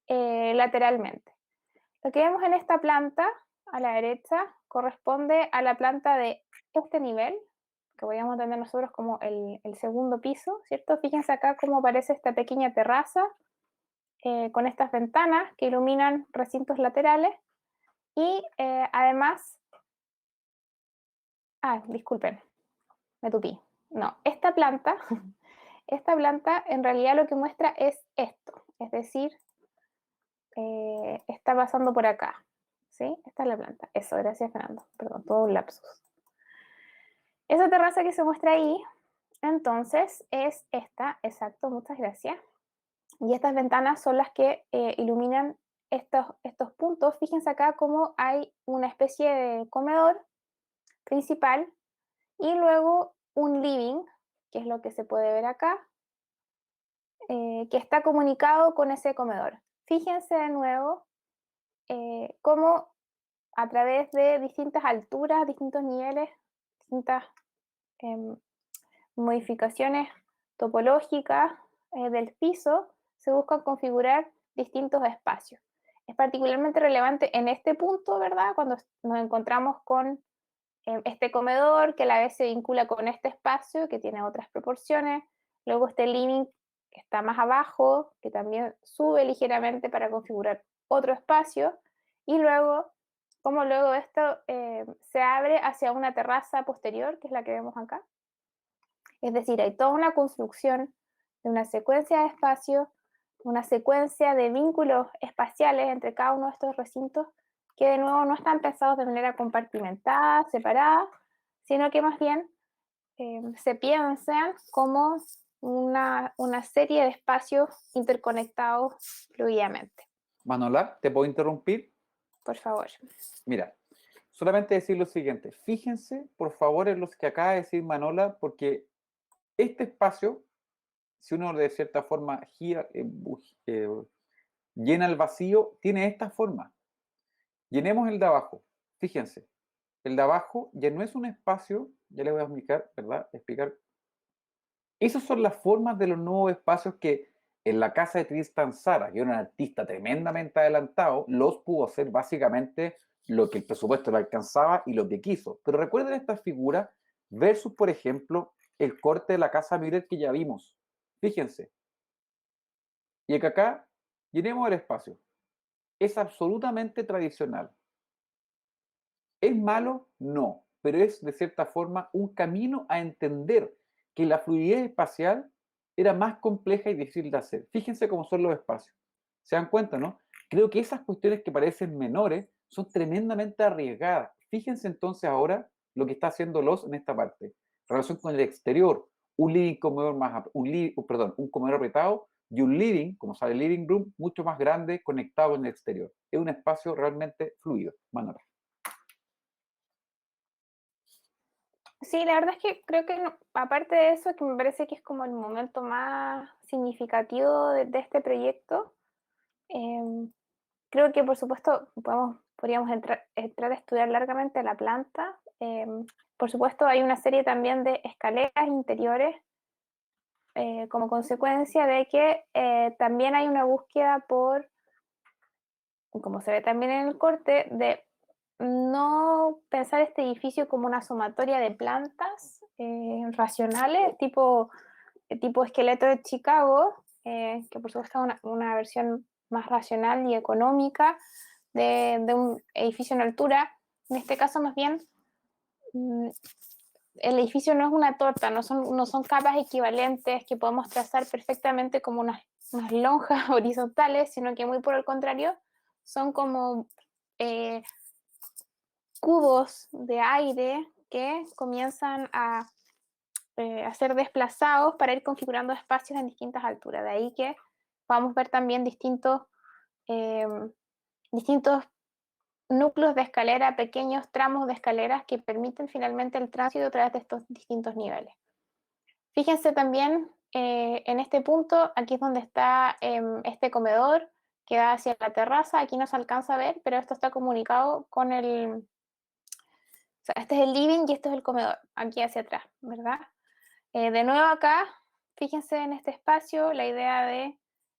lateralmente. Lo que vemos en esta planta, a la derecha, corresponde a la planta de este nivel, que podríamos entender nosotros como el segundo piso, ¿cierto? Fíjense acá cómo aparece esta pequeña terraza con estas ventanas que iluminan recintos laterales y además, disculpen, me tupí. No, esta planta en realidad lo que muestra es esto, es decir, está pasando por acá, ¿sí? Esta es la planta. Eso, gracias Fernando. Perdón, todo un lapsus. Esa terraza que se muestra ahí, entonces, es esta, exacto, muchas gracias. Y estas ventanas son las que iluminan estos puntos. Fíjense acá cómo hay una especie de comedor principal y luego un living, que es lo que se puede ver acá, que está comunicado con ese comedor. Fíjense de nuevo cómo a través de distintas alturas, distintos niveles, distintas modificaciones topológicas del piso, se buscan configurar distintos espacios. Es particularmente relevante en este punto, ¿verdad? Cuando nos encontramos con este comedor que a la vez se vincula con este espacio que tiene otras proporciones, luego este living que está más abajo, que también sube ligeramente para configurar otro espacio, y luego, como luego esto se abre hacia una terraza posterior, que es la que vemos acá. Es decir, hay toda una construcción de una secuencia de espacios, una secuencia de vínculos espaciales entre cada uno de estos recintos que de nuevo no están pensados de manera compartimentada, separada, sino que más bien se piensan como una serie de espacios interconectados fluidamente. Manola, ¿te puedo interrumpir? Por favor. Mira, solamente decir lo siguiente. Fíjense, por favor, en los que acaba de decir Manola, porque este espacio, si uno de cierta forma llena el vacío, tiene esta forma. Llenemos el de abajo. Fíjense, el de abajo ya no es un espacio, ya les voy a explicar, ¿verdad? Esas son las formas de los nuevos espacios que en la casa de Tristan Tzara, que era un artista tremendamente adelantado, los pudo hacer básicamente lo que el presupuesto le alcanzaba y lo que quiso. Pero recuerden esta figura versus, por ejemplo, el corte de la casa Müller que ya vimos. Fíjense. Y que acá llenemos el espacio. Es absolutamente tradicional. ¿Es malo? No, pero es de cierta forma un camino a entender que la fluidez espacial era más compleja y difícil de hacer. Fíjense cómo son los espacios. ¿Se dan cuenta, no? Creo que esas cuestiones que parecen menores son tremendamente arriesgadas. Fíjense entonces ahora lo que está haciendo Loss en esta parte. Relación con el exterior, un living comedor un comedor apretado y un living, como sale living room, mucho más grande, conectado en el exterior. Es un espacio realmente fluido. Manuela. Sí, la verdad es que creo que aparte de eso, que me parece que es como el momento más significativo de este proyecto, creo que por supuesto podríamos entrar a estudiar largamente la planta. Por supuesto hay una serie también de escaleras interiores como consecuencia de que también hay una búsqueda por, como se ve también en el corte, de no pensar este edificio como una sumatoria de plantas racionales, tipo esqueleto de Chicago, que por supuesto es una versión más racional y económica de un edificio en altura. En este caso, más bien, el edificio no es una torta, no son capas equivalentes que podemos trazar perfectamente como unas lonjas horizontales, sino que muy por el contrario, son como cubos de aire que comienzan a ser desplazados para ir configurando espacios en distintas alturas. De ahí que podamos ver también eh, distintos núcleos de escalera, pequeños tramos de escaleras que permiten finalmente el tránsito a través de estos distintos niveles. Fíjense también en este punto, aquí es donde está este comedor que da hacia la terraza, aquí no se alcanza a ver, pero esto está comunicado con o sea, este es el living y esto es el comedor, aquí hacia atrás, ¿verdad? De nuevo acá, fíjense en este espacio, la idea de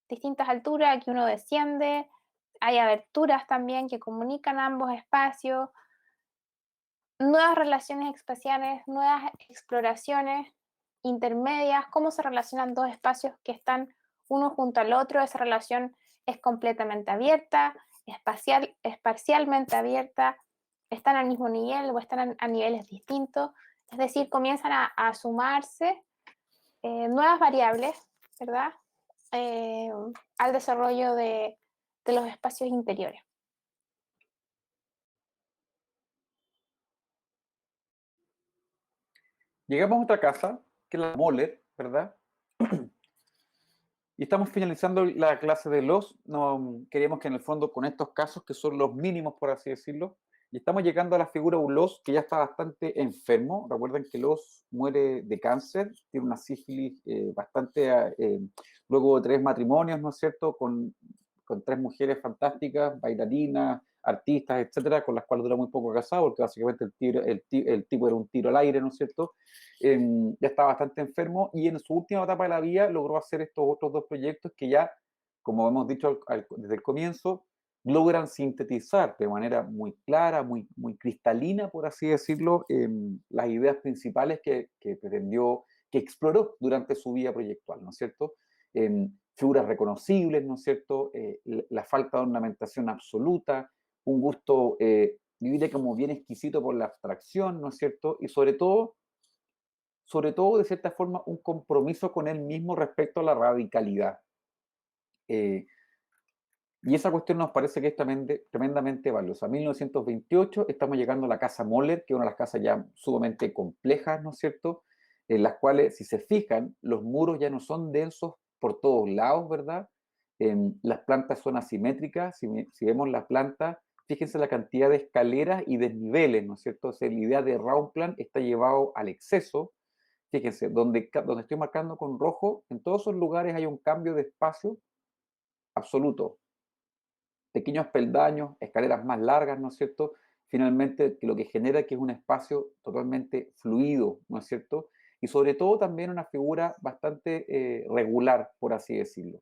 distintas alturas, aquí uno desciende, hay aberturas también que comunican ambos espacios, nuevas relaciones espaciales, nuevas exploraciones intermedias, cómo se relacionan dos espacios que están uno junto al otro, esa relación es completamente abierta, espacialmente abierta, están al mismo nivel o están a niveles distintos, es decir, comienzan a sumarse nuevas variables, ¿verdad? Al desarrollo de los espacios interiores. Llegamos a otra casa, que es la Moller, ¿verdad? Y estamos finalizando la clase de los. No, queríamos que en el fondo con estos casos, que son los mínimos, por así decirlo, y estamos llegando a la figura de un Los que ya está bastante enfermo. Recuerden que Los muere de cáncer, tiene una sífilis bastante, luego de 3 matrimonios, ¿no es cierto?, con 3 mujeres fantásticas, bailarinas, artistas, etcétera, con las cuales duró muy poco casado, porque básicamente el tipo era un tiro al aire, ¿no es cierto? Ya estaba bastante enfermo y en su última etapa de la vida logró hacer estos otros 2 proyectos que ya, como hemos dicho desde el comienzo, logran sintetizar de manera muy clara, muy cristalina, por así decirlo, las ideas principales que pretendió, que exploró durante su vida proyectual, ¿no es cierto? Figuras reconocibles, ¿no es cierto? La falta de ornamentación absoluta, un gusto, yo diría como bien exquisito por la abstracción, ¿no es cierto? Y sobre todo, de cierta forma, un compromiso con él mismo respecto a la radicalidad. Y esa cuestión nos parece que es tremendamente valiosa. En 1928 estamos llegando a la Casa Moller, que es una de las casas ya sumamente complejas, ¿no es cierto? En las cuales, si se fijan, los muros ya no son densos por todos lados, ¿verdad? Las plantas son asimétricas. Si vemos la planta, fíjense la cantidad de escaleras y desniveles, ¿no es cierto? O sea, la idea de Raunplan está llevado al exceso. Fíjense, donde estoy marcando con rojo, en todos esos lugares hay un cambio de espacio absoluto. Pequeños peldaños, escaleras más largas, ¿no es cierto? Finalmente, lo que genera que es un espacio totalmente fluido, ¿no es cierto? Y sobre todo también una figura bastante regular, por así decirlo.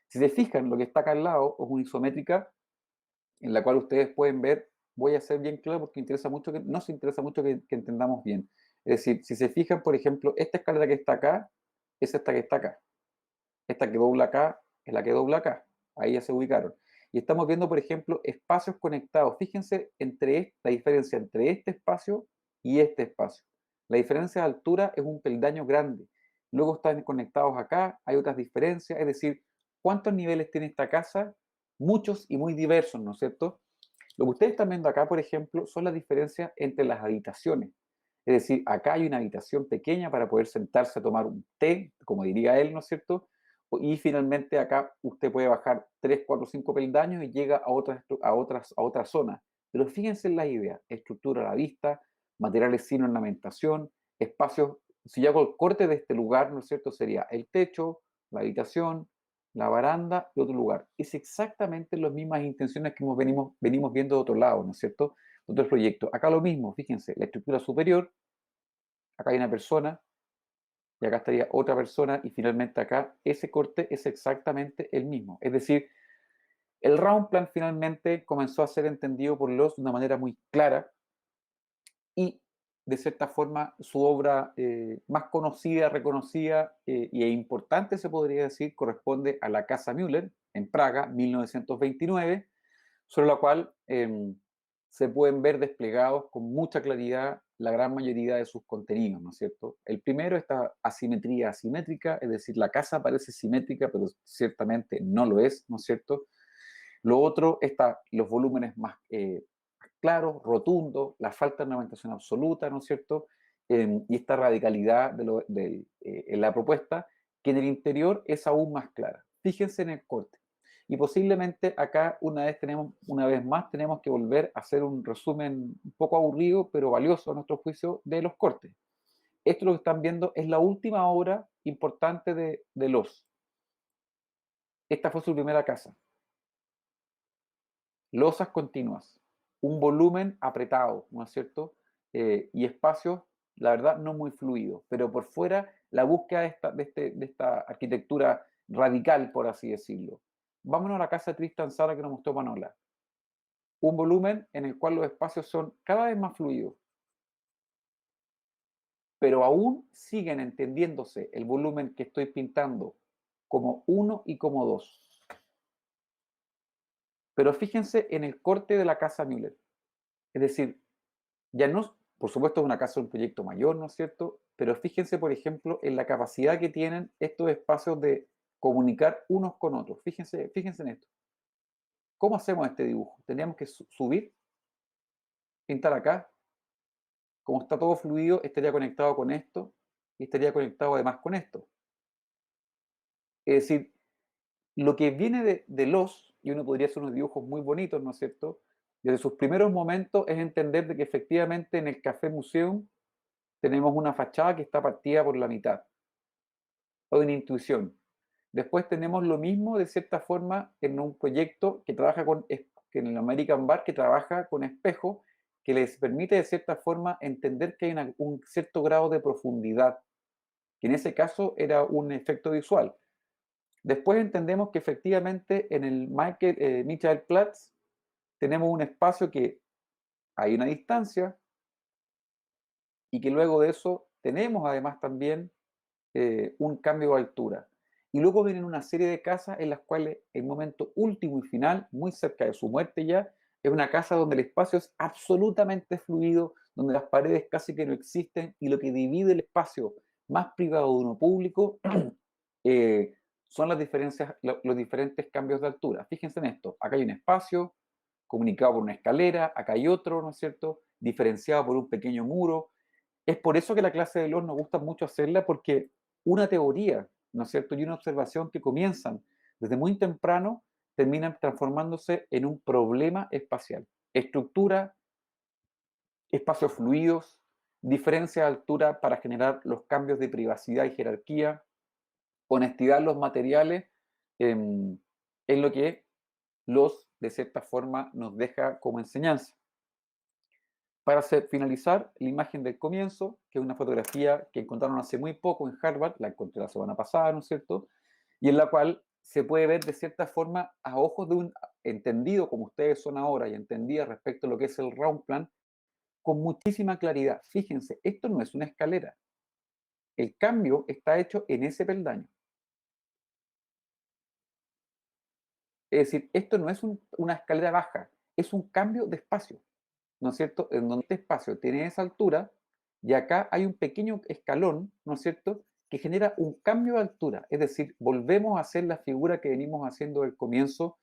Si se fijan, lo que está acá al lado es una isométrica en la cual ustedes pueden ver, voy a ser bien claro porque nos interesa mucho que entendamos bien. Es decir, si se fijan, por ejemplo, esta escalera que está acá es esta que está acá. Esta que dobla acá es la que dobla acá. Ahí ya se ubicaron. Y estamos viendo, por ejemplo, espacios conectados. Fíjense la diferencia entre este espacio y este espacio. La diferencia de altura es un peldaño grande. Luego están conectados acá, hay otras diferencias. Es decir, ¿cuántos niveles tiene esta casa? Muchos y muy diversos, ¿no es cierto? Lo que ustedes están viendo acá, por ejemplo, son las diferencias entre las habitaciones. Es decir, acá hay una habitación pequeña para poder sentarse a tomar un té, como diría él, ¿no es cierto? Y finalmente acá usted puede bajar 3, 4, 5 peldaños y llega a otras zonas. Pero fíjense en la idea, estructura a la vista, materiales sin ornamentación, espacios, si yo hago el corte de este lugar, ¿no es cierto? Sería el techo, la habitación, la baranda y otro lugar. Es exactamente las mismas intenciones que venimos viendo de otro lado, ¿no es cierto? De otros proyectos. Acá lo mismo, fíjense, la estructura superior, acá hay una persona, y acá estaría otra persona, y finalmente acá ese corte es exactamente el mismo. Es decir, el round plan finalmente comenzó a ser entendido por los de una manera muy clara y de cierta forma su obra más conocida, reconocida e importante, se podría decir, corresponde a la Casa Müller en Praga, 1929, sobre la cual se pueden ver desplegados con mucha claridad la gran mayoría de sus contenidos, ¿no es cierto? El primero, esta asimetría asimétrica, es decir, la casa parece simétrica, pero ciertamente no lo es, ¿no es cierto? Lo otro, los volúmenes más claros, rotundos, la falta de ornamentación absoluta, ¿no es cierto? Y esta radicalidad en la propuesta, que en el interior es aún más clara. Fíjense en el corte. Y posiblemente acá una vez más tenemos que volver a hacer un resumen un poco aburrido, pero valioso a nuestro juicio, de los cortes. Esto lo que están viendo es la última obra importante de Los. Esta fue su primera casa. Losas continuas, un volumen apretado, ¿no es cierto? Y espacios, la verdad, no muy fluidos, pero por fuera la búsqueda de esta arquitectura radical, por así decirlo. Vámonos a la casa de Tristan Tzara que nos mostró Manola. Un volumen en el cual los espacios son cada vez más fluidos, pero aún siguen entendiéndose el volumen que estoy pintando como 1 y como 2. Pero fíjense en el corte de la casa Müller. Es decir, ya no, por supuesto, es una casa de un proyecto mayor, ¿no es cierto? Pero fíjense, por ejemplo, en la capacidad que tienen estos espacios de comunicar unos con otros. Fíjense en esto. ¿Cómo hacemos este dibujo? Teníamos que subir, pintar acá. Como está todo fluido, estaría conectado con esto y estaría conectado además con esto. Es decir, lo que viene de Los, y uno podría hacer unos dibujos muy bonitos, ¿no es cierto? Desde sus primeros momentos es entender de que efectivamente en el Café Museum tenemos una fachada que está partida por la mitad, o una intuición. Después tenemos lo mismo, de cierta forma, en un proyecto que trabaja que en el American Bar, que trabaja con espejos, que les permite, de cierta forma, entender que hay un cierto grado de profundidad, que en ese caso era un efecto visual. Después entendemos que efectivamente en el Michael Platz tenemos un espacio que hay una distancia y que luego de eso tenemos además también un cambio de altura. Y luego vienen una serie de casas en las cuales el momento último y final, muy cerca de su muerte ya, es una casa donde el espacio es absolutamente fluido, donde las paredes casi que no existen y lo que divide el espacio más privado de uno público eh, son las diferencias, los diferentes cambios de altura. Fíjense en esto, acá hay un espacio comunicado por una escalera, acá hay otro, ¿no es cierto?, diferenciado por un pequeño muro. Es por eso que la clase de Loss nos gusta mucho hacerla, porque una teoría, ¿no es cierto?, y una observación que comienzan desde muy temprano, terminan transformándose en un problema espacial. Estructura, espacios fluidos, diferencia de altura para generar los cambios de privacidad y jerarquía, honestidad en los materiales, es lo que Loss, de cierta forma, nos deja como enseñanza. Para finalizar, la imagen del comienzo, que es una fotografía que encontraron hace muy poco en Harvard, la encontré la semana pasada, ¿no es cierto? Y en la cual se puede ver de cierta forma a ojos de un entendido como ustedes son ahora y entendidas respecto a lo que es el round plan, con muchísima claridad. Fíjense, esto no es una escalera. El cambio está hecho en ese peldaño. Es decir, esto no es una escalera baja, es un cambio de espacio, ¿no es cierto? En donde este espacio tiene esa altura y acá hay un pequeño escalón, ¿no es cierto?, que genera un cambio de altura. Es decir, volvemos a hacer la figura que venimos haciendo del comienzo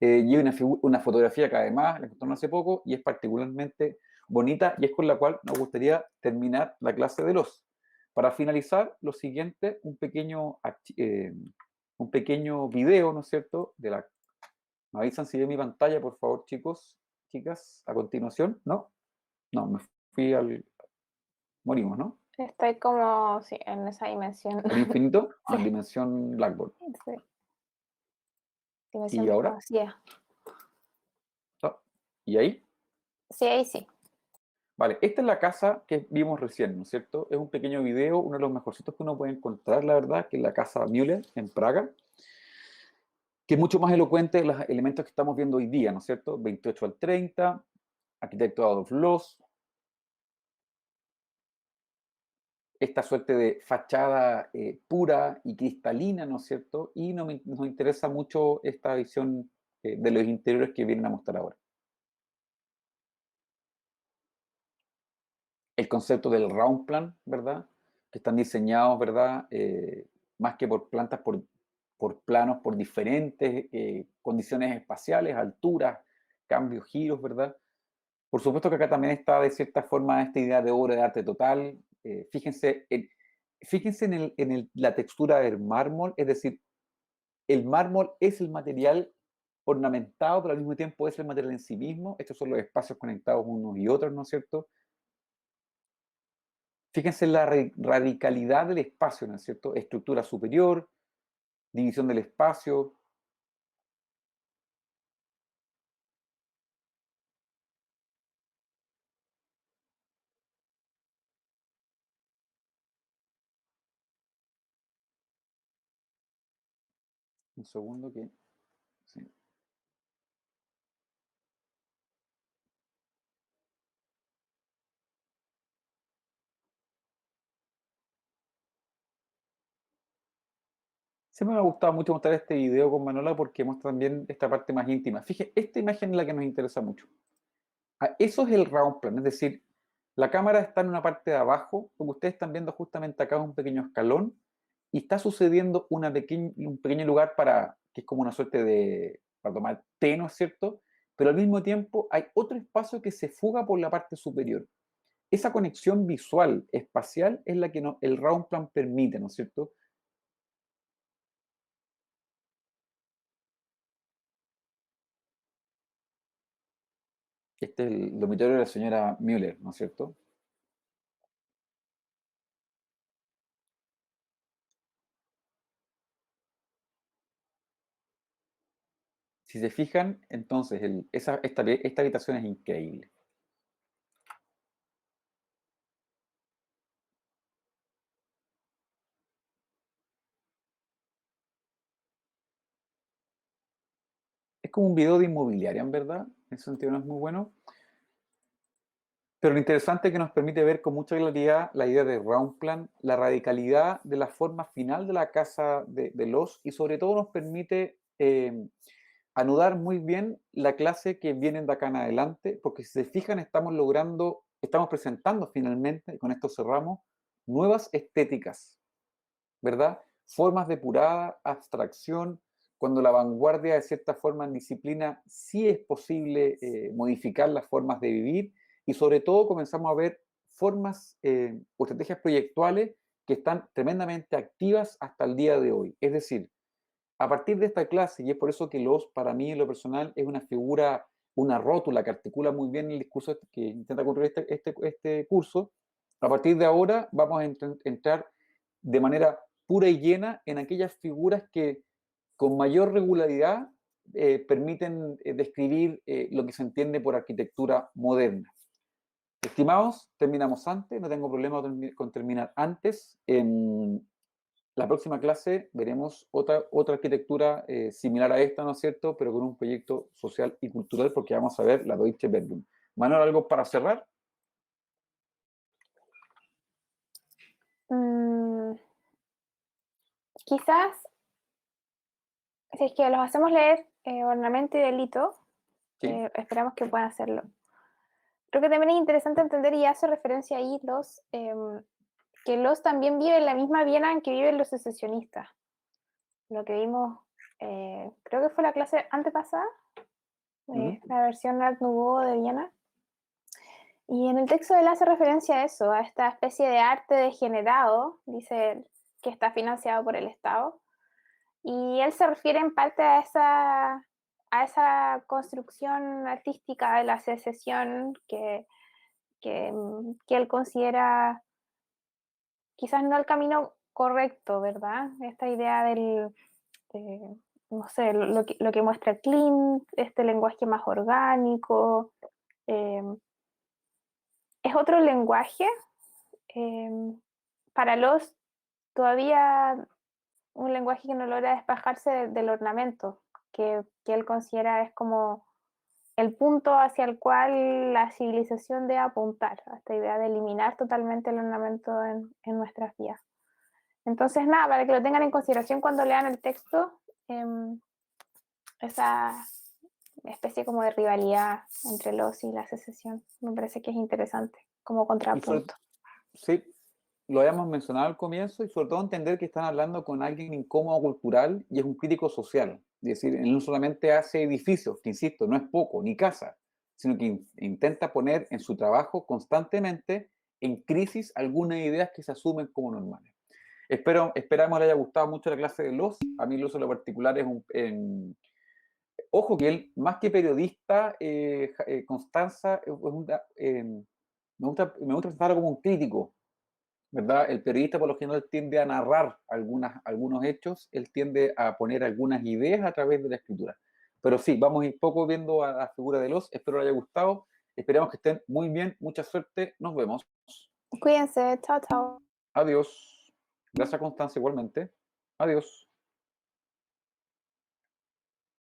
y hay una fotografía que además la encontraron hace poco y es particularmente bonita y es con la cual nos gustaría terminar la clase de los. Para finalizar, lo siguiente, un pequeño video, ¿no es cierto? Me avisan si ve mi pantalla, por favor, chicos, chicas, a continuación. ¿No? No, me fui al... Morimos, ¿no? Estoy como, sí, en esa dimensión. ¿Al infinito? Ah, Sí. dimensión Blackboard. Sí. Dimensión ¿Y ahora? desconocida. Ah, ¿y ahí? Sí, ahí sí. Vale, esta es la casa que vimos recién, ¿no es cierto? Es un pequeño video, uno de los mejorcitos que uno puede encontrar, la verdad, que es la casa Müller en Praga, que es mucho más elocuente de los elementos que estamos viendo hoy día, ¿no es cierto? 28 al 30, arquitecto Adolf Loos, esta suerte de fachada pura y cristalina, ¿no es cierto? Y nos interesa mucho esta visión de los interiores que vienen a mostrar ahora. El concepto del Raumplan, ¿verdad? Que están diseñados, ¿verdad? Más que por plantas, por planos, por diferentes condiciones espaciales, alturas, cambios, giros, ¿verdad? Por supuesto que acá también está de cierta forma esta idea de obra de arte total. Fíjense en la textura del mármol, es decir, el mármol es el material ornamentado, pero al mismo tiempo es el material en sí mismo. Estos son los espacios conectados unos y otros, ¿no es cierto? Fíjense en la radicalidad del espacio, ¿no es cierto? Estructura superior, división del espacio. Un segundo que... Sí. Siempre me ha gustado mucho mostrar este video con Manuela porque muestra también esta parte más íntima. Fíjense, esta imagen es la que nos interesa mucho. Eso es el round plan, es decir, la cámara está en una parte de abajo, como ustedes están viendo justamente acá un pequeño escalón, y está sucediendo un pequeño lugar que es como una suerte para tomar té, ¿no es cierto? Pero al mismo tiempo hay otro espacio que se fuga por la parte superior. Esa conexión visual, espacial, es la que el round plan permite, ¿no es cierto? Este es el dormitorio de la señora Müller, ¿no es cierto? Si se fijan, entonces esta habitación es increíble. Es como un video de inmobiliaria, en verdad. En ese sentido no es muy bueno. Pero lo interesante es que nos permite ver con mucha claridad la idea de round plan, la radicalidad de la forma final de la casa de Loos y sobre todo nos permite anudar muy bien la clase que viene de acá en adelante, porque si se fijan estamos presentando finalmente, y con esto cerramos, nuevas estéticas, ¿verdad? Formas depuradas, abstracción, cuando la vanguardia de cierta forma en disciplina sí es posible modificar las formas de vivir y sobre todo comenzamos a ver formas o estrategias proyectuales que están tremendamente activas hasta el día de hoy. Es decir, a partir de esta clase, y es por eso que para mí en lo personal es una figura, una rótula que articula muy bien el discurso que intenta construir este curso, a partir de ahora vamos a entrar de manera pura y llena en aquellas figuras que con mayor regularidad permiten describir lo que se entiende por arquitectura moderna. Estimados, terminamos antes, no tengo problema con terminar antes. En la próxima clase veremos otra arquitectura similar a esta, ¿no es cierto? Pero con un proyecto social y cultural, porque vamos a ver la Deutsche Werkbund. Manuel, ¿algo para cerrar? Quizás, si es que los hacemos leer Ornamento y Delito, Sí. esperamos que puedan hacerlo. Creo que también es interesante entender, y hace referencia ahí que Loos también vive en la misma Viena en que viven los secesionistas. Lo que vimos, creo que fue la clase antepasada, la versión Art Nouveau de Viena. Y en el texto él hace referencia a eso, a esta especie de arte degenerado, dice él, que está financiado por el Estado. Y él se refiere en parte a esa construcción artística de la secesión que él considera quizás no el camino correcto, ¿verdad? Esta idea no sé, lo que muestra Klimt, este lenguaje más orgánico, es otro lenguaje. Para los todavía un lenguaje que no logra despejarse del ornamento, que él considera es como el punto hacia el cual la civilización debe apuntar, a esta idea de eliminar totalmente el ornamento en nuestras vidas. Entonces, nada, para que lo tengan en consideración cuando lean el texto, esa especie como de rivalidad entre los y la secesión, me parece que es interesante como contrapunto. Sí, lo habíamos mencionado al comienzo y sobre todo entender que están hablando con alguien incómodo cultural y es un crítico social. Es decir, él no solamente hace edificios, que insisto, no es poco, ni casa, sino que intenta poner en su trabajo constantemente en crisis algunas ideas que se asumen como normales. Esperamos le haya gustado mucho la clase de Loos. A mí Loos en lo particular es ojo que él, más que periodista, Constanza, me gusta presentarlo como un crítico, ¿verdad? El periodista por lo general tiende a narrar algunos hechos, él tiende a poner algunas ideas a través de la escritura. Pero sí, vamos a ir poco viendo a la figura de Loos. Espero les haya gustado. Esperamos que estén muy bien. Mucha suerte. Nos vemos. Cuídense, chao, chao. Adiós. Gracias, Constanza, igualmente. Adiós.